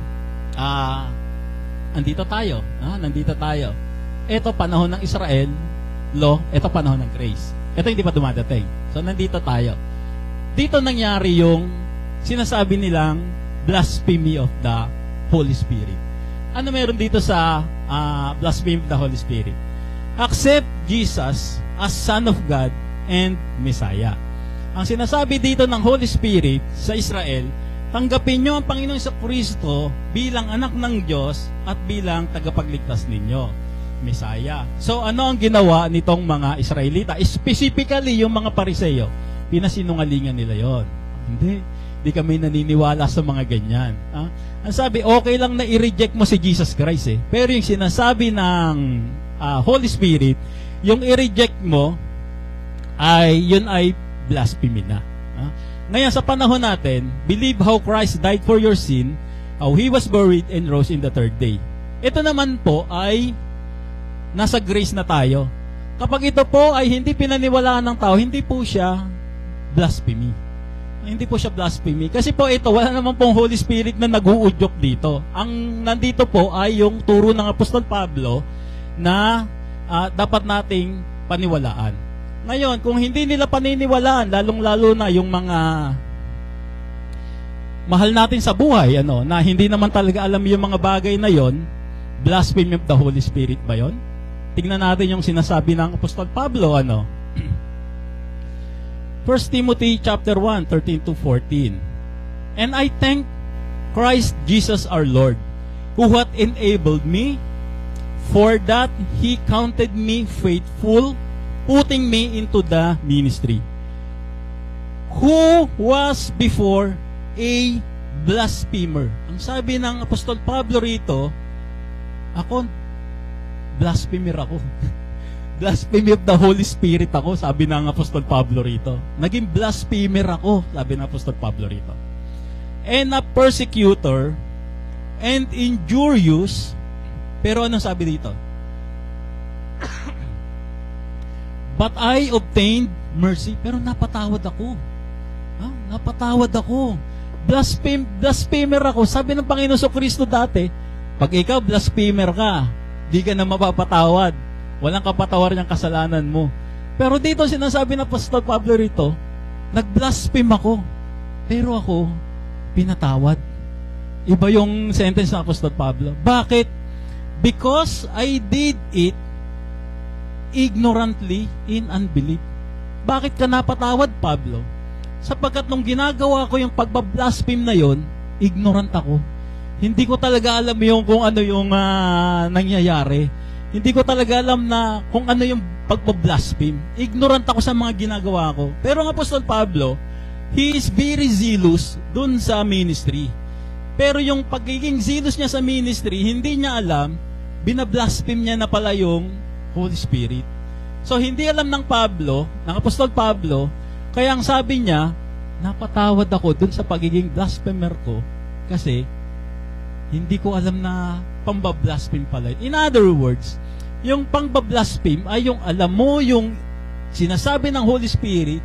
nandito tayo. Nandito tayo. Ito panahon ng Israel, law, ito panahon ng grace. Ito hindi pa dumadating. So, nandito tayo. Dito nangyari yung sinasabi nilang blasphemy of the Holy Spirit. Ano meron dito sa blasphemy of the Holy Spirit? Accept Jesus as Son of God and Messiah. Ang sinasabi dito ng Holy Spirit sa Israel, tanggapin nyo ang Panginoon sa Kristo bilang anak ng Diyos at bilang tagapagligtas ninyo. Messiah. So, ano ang ginawa nitong mga Israelita? Specifically, yung mga Pariseo. Pinasinungalingan nila yon. Hindi kami naniniwala sa mga ganyan. Ang sabi, okay lang na i-reject mo si Jesus Christ Pero yung sinasabi ng Holy Spirit, yung i-reject mo, yun ay blasphemy na. Ngayon, sa panahon natin, believe how Christ died for your sin, how He was buried and rose in the third day. Ito naman po ay nasa grace na tayo. Kapag ito po ay hindi pinaniwalaan ng tao, hindi po siya blasphemy. Hindi po siya blasphemy. Kasi po ito, wala naman pong Holy Spirit na nag-uudyok dito. Ang nandito po ay yung turo ng Apostol Pablo na dapat nating paniwalaan. Ngayon, kung hindi nila paniniwalaan, lalong-lalo na yung mga mahal natin sa buhay, na hindi naman talaga alam yung mga bagay na yon, blasphemy of the Holy Spirit ba yon? Tingnan natin yung sinasabi ng Apostol Pablo, 1 Timothy chapter 1, 13 to 14. And I thank Christ Jesus our Lord, who hath enabled me, for that He counted me faithful, putting me into the ministry, who was before a blasphemer. Ang sabi ng Apostol Pablo rito, ako, blasphemer ako. Blasphemy of the Holy Spirit ako, sabi ng Apostol Pablo rito. Naging blasphemer ako, sabi ng Apostol Pablo rito. And a persecutor, and injurious, pero anong sabi dito? But I obtained mercy, pero napatawad ako. Napatawad ako. Blasphemer ako. Sabi ng Panginoon sa Kristo dati, pag ikaw blasphemer ka, di ka na mapapatawad. Walang kapatawaran ng kasalanan mo. Pero dito sinasabi ng Apostol Pablo rito, nag-blaspheme ako, pero ako pinatawad. Iba yung sentence ng Apostol Pablo. Bakit? Because I did it ignorantly in unbelief. Bakit ka napatawad, Pablo? Sapagkat nung ginagawa ko yung pagbablaspheme na yon, ignorant ako. Hindi ko talaga alam yung kung ano yung nangyayari. Hindi ko talaga alam na kung ano yung pagbablaspheme. Ignorant ako sa mga ginagawa ko. Pero ang Apostol Pablo, he is very zealous dun sa ministry. Pero yung pagiging zealous niya sa ministry, hindi niya alam, binablaspheme niya na pala yung Holy Spirit. So, hindi alam ng Apostol Pablo, kaya ang sabi niya, napatawad ako dun sa pagiging blasphemer ko kasi hindi ko alam na pambablaspheme pala. In other words, yung pangbablaspheme ay yung alam mo yung sinasabi ng Holy Spirit,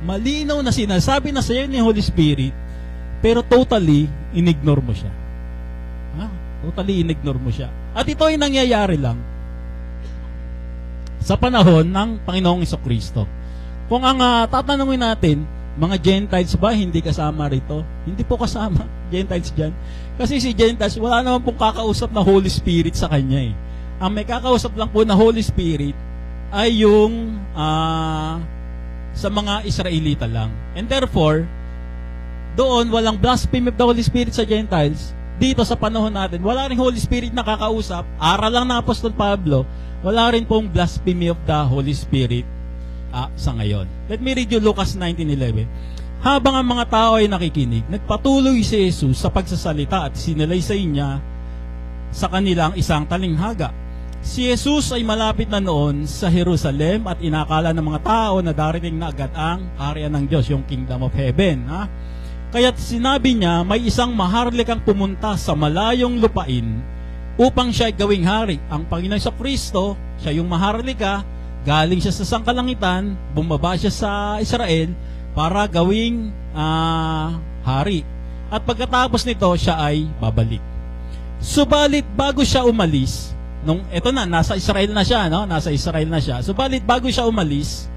malinaw na sinasabi na sa iyo ni Holy Spirit, pero totally inignore mo siya. Totally inignore mo siya. At ito ay nangyayari lang sa panahon ng Panginoong Jesucristo. Kung ang tatanungin natin, mga Gentiles ba hindi kasama rito? Hindi po kasama Gentiles dyan. Kasi si Gentiles, wala naman pong kakausap na Holy Spirit sa kanya . ang may kakausap lang po na Holy Spirit ay yung sa mga Israelita lang. And therefore, doon walang blasphemy of the Holy Spirit sa Gentiles. Dito sa panahon natin, wala rin Holy Spirit na kakausap. Aral lang na Apostol Pablo, wala rin pong blasphemy of the Holy Spirit sa ngayon. Let me read you Lucas 19:11. Habang ang mga tao ay nakikinig, nagpatuloy si Jesus sa pagsasalita at sinalaysay niya sa kanilang isang talinghaga. Si Jesus ay malapit na noon sa Jerusalem at inakala ng mga tao na darating na agad ang harian ng Diyos, yung kingdom of heaven. Kaya't sinabi niya, may isang maharlikang pumunta sa malayong lupain upang siya ay gawing hari. Ang Panginoon sa Kristo, siya yung maharlika, galing siya sa sangkalangitan, bumaba siya sa Israel para gawing hari. At pagkatapos nito, siya ay babalik. Subalit bago siya umalis, nasa Israel na siya, no? Nasa Israel na siya. Subalit bago siya umalis,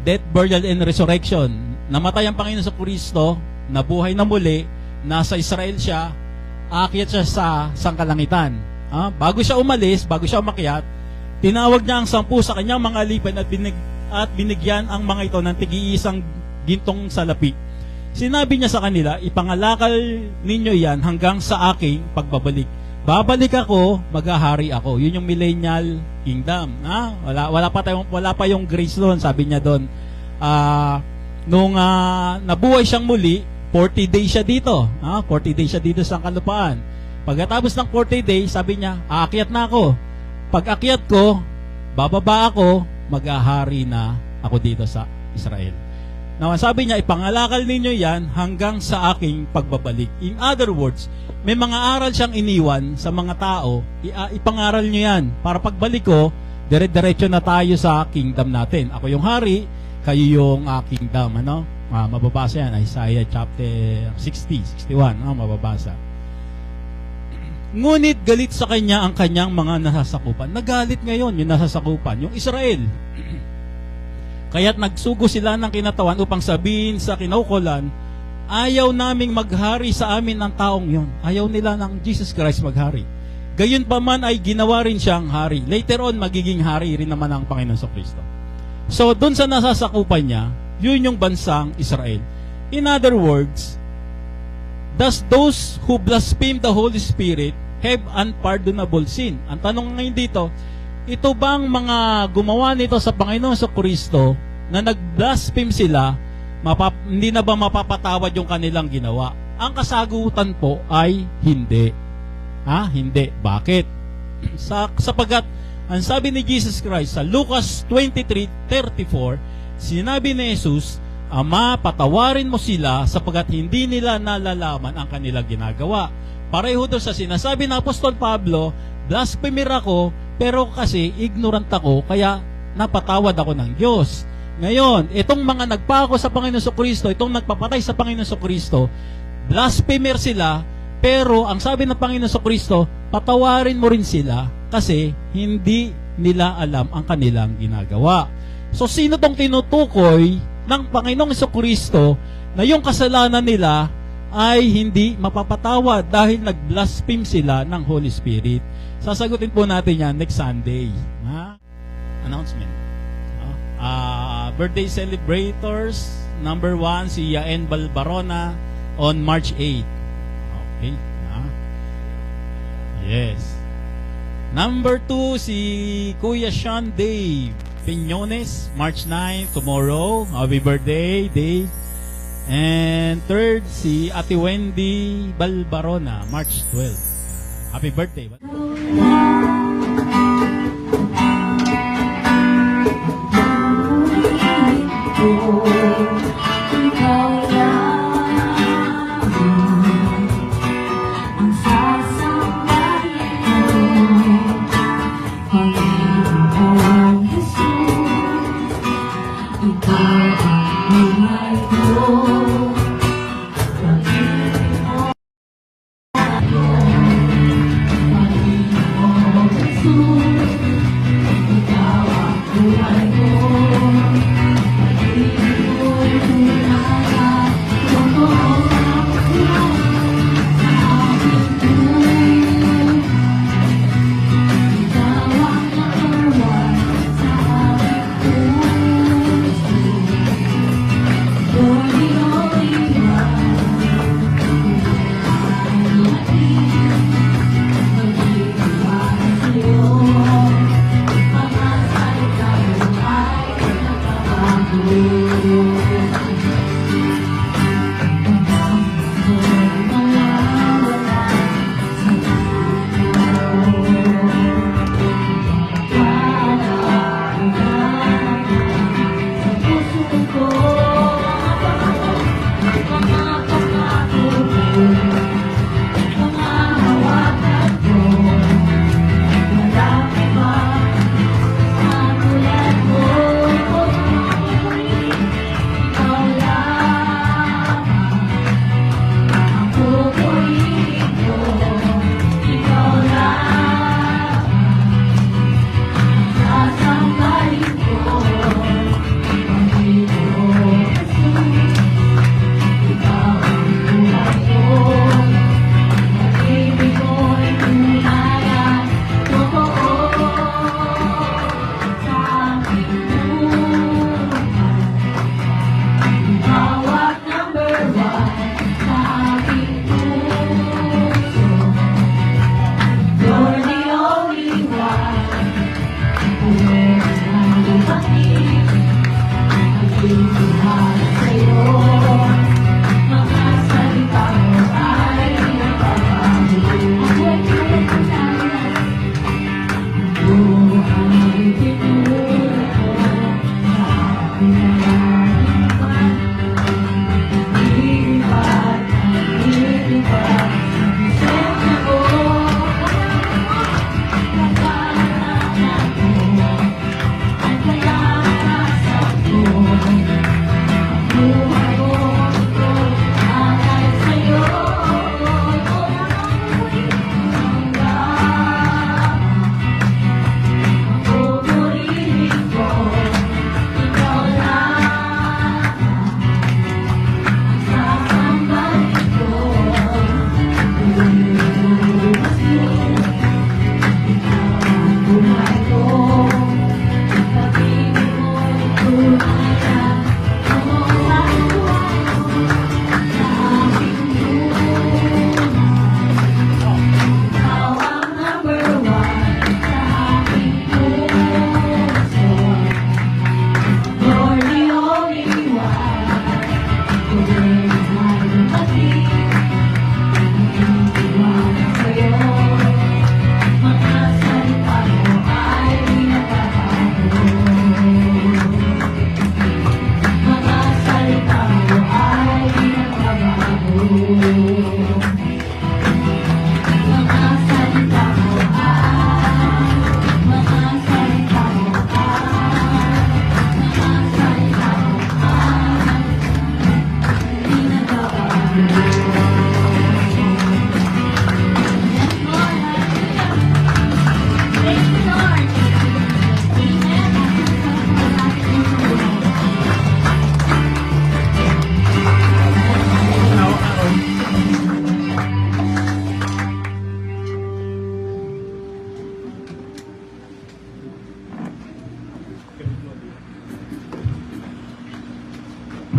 death, burial, and resurrection. Namatay ang Panginoon sa Kristo, nabuhay na muli, nasa Israel siya, aakyat siya sa sangkalangitan. Bago siya umalis, bago siya umakyat, tinawag niya ang 10 sa kanyang mga alipin at binigyan ang mga ito ng tig-iisang gintong salapi. Sinabi niya sa kanila, ipangalakal ninyo yan hanggang sa aking pagbabalik. Babalik ako, maghahari ako. Yun yung millennial kingdom. Wala pa yung grace doon, sabi niya doon. Nung nabuhay siyang muli, 40 days siya dito. 40 days siya dito sa kalupaan. Pagkatapos ng 40 days, sabi niya, aakyat na ako. Pag akyat ko, bababa ako, maghahari na ako dito sa Israel. Now, sabi niya, ipangalakal ninyo yan hanggang sa aking pagbabalik. In other words, may mga aral siyang iniwan sa mga tao, ipangaral nyo yan. Para pagbalik ko, dire-diretso na tayo sa kingdom natin. Ako yung hari, kayo yung kingdom. Mababasa yan, Isaiah chapter 60, 61, mababasa. Ngunit galit sa kanya ang kanyang mga nasasakupan. Nagalit ngayon yung nasasakupan, yung Israel. Kaya't nagsugo sila ng kinatawan upang sabihin sa kinaukulan, ayaw naming maghari sa amin ang taong yon. Ayaw nila ng Jesus Christ maghari. Gayon pa man ay ginawa rin siyang hari. Later on, magiging hari rin naman ang Panginoon sa Kristo. So, dun sa nasasakupan niya, yun yung bansang Israel. In other words, does those who blaspheme the Holy Spirit have unpardonable sin? Ang tanong ngayon dito, ito bang mga gumawa nito sa Panginoon sa Kristo na nag-blaspheme sila, hindi na ba mapapatawad yung kanilang ginawa? Ang kasagutan po ay hindi. Hindi. Bakit? Sapagat, ang sabi ni Jesus Christ sa Lucas 23:34, sinabi ni Jesus, Ama, patawarin mo sila sapagat hindi nila nalalaman ang kanilang ginagawa. Pareho doon sa sinasabi ng Apostol Pablo, blasphemer ako, pero kasi ignorant ako, kaya napatawad ako ng Diyos. Ngayon, itong mga nagpako sa Panginoon sa Kristo, itong nagpapatay sa Panginoon sa Kristo, blasphemer sila, pero ang sabi ng Panginoon sa Kristo, patawarin mo rin sila kasi hindi nila alam ang kanilang ginagawa. So, sino tong tinutukoy ng Panginoong sa Kristo na yung kasalanan nila ay hindi mapapatawad dahil nag-blaspheme sila ng Holy Spirit? Sasagutin po natin yan next Sunday. Announcement. Birthday celebrators, number 1, si Yaen Balbarona on March 8. Okay. Yes. Number 2, si Kuya Sean Dave Piñones, March 9, tomorrow. Happy birthday, Dave. And third, si Ate Wendy Balbarona, March 12. Happy birthday.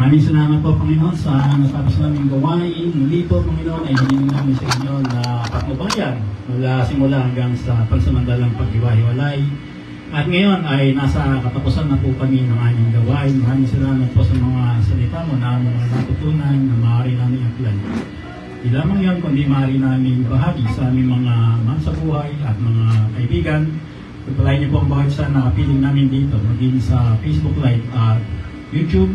Maraming salamat po, Panginoon, sa natapos naming gawain. Muli po, Panginoon, ay hiniling namin sa inyo na patnubayan mula simula hanggang sa pansamantalang paghiwa-hiwalay. At ngayon ay nasa katapusan na po kami ng aming gawain. Maraming salamat po sa mga salita mo na aming mga natutunan na maaari namin apply. Di lamang yun, kundi maaari namin bahagi sa aming mga mahal sa buhay at mga kaibigan. Pagpalain niyo po ang bawat isa na kapiling namin dito, maging sa Facebook Live at YouTube.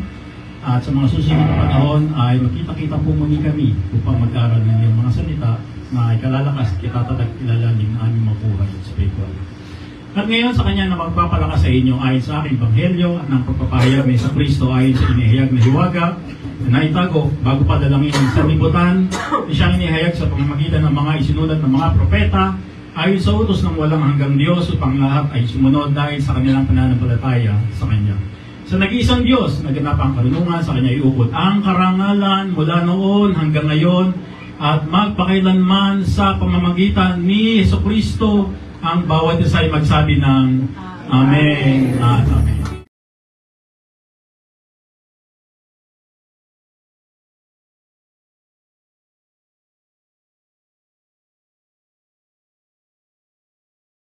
At sa mga susunod na panahon ay magkita-kita po muli kami upang mag-aral ng iyong mga salita na ikalalakas at itatatag ilalalim na aming mabuhay spiritual. At ngayon sa kanya na magpapalakas sa inyo ayon sa aking Ebanghelyo at ng pagpapahayag ni sa Kristo ayon sa inihayag na hiwaga na naitago bago pa dalangin ang sanlibutan, siyang inihayag sa pamamagitan ng mga isinulat ng mga propeta ayon sa utos ng walang hanggang Diyos upang lahat ay sumunod dahil sa kanilang pananampalataya sa Kanya. Sa nag-iisang Diyos, naganap ang karunungan sa Kanya iukot ang karangalan mula noon hanggang ngayon at magpakailanman sa pamamagitan ni Jesucristo ang bawat isa ay magsabi ng Amen.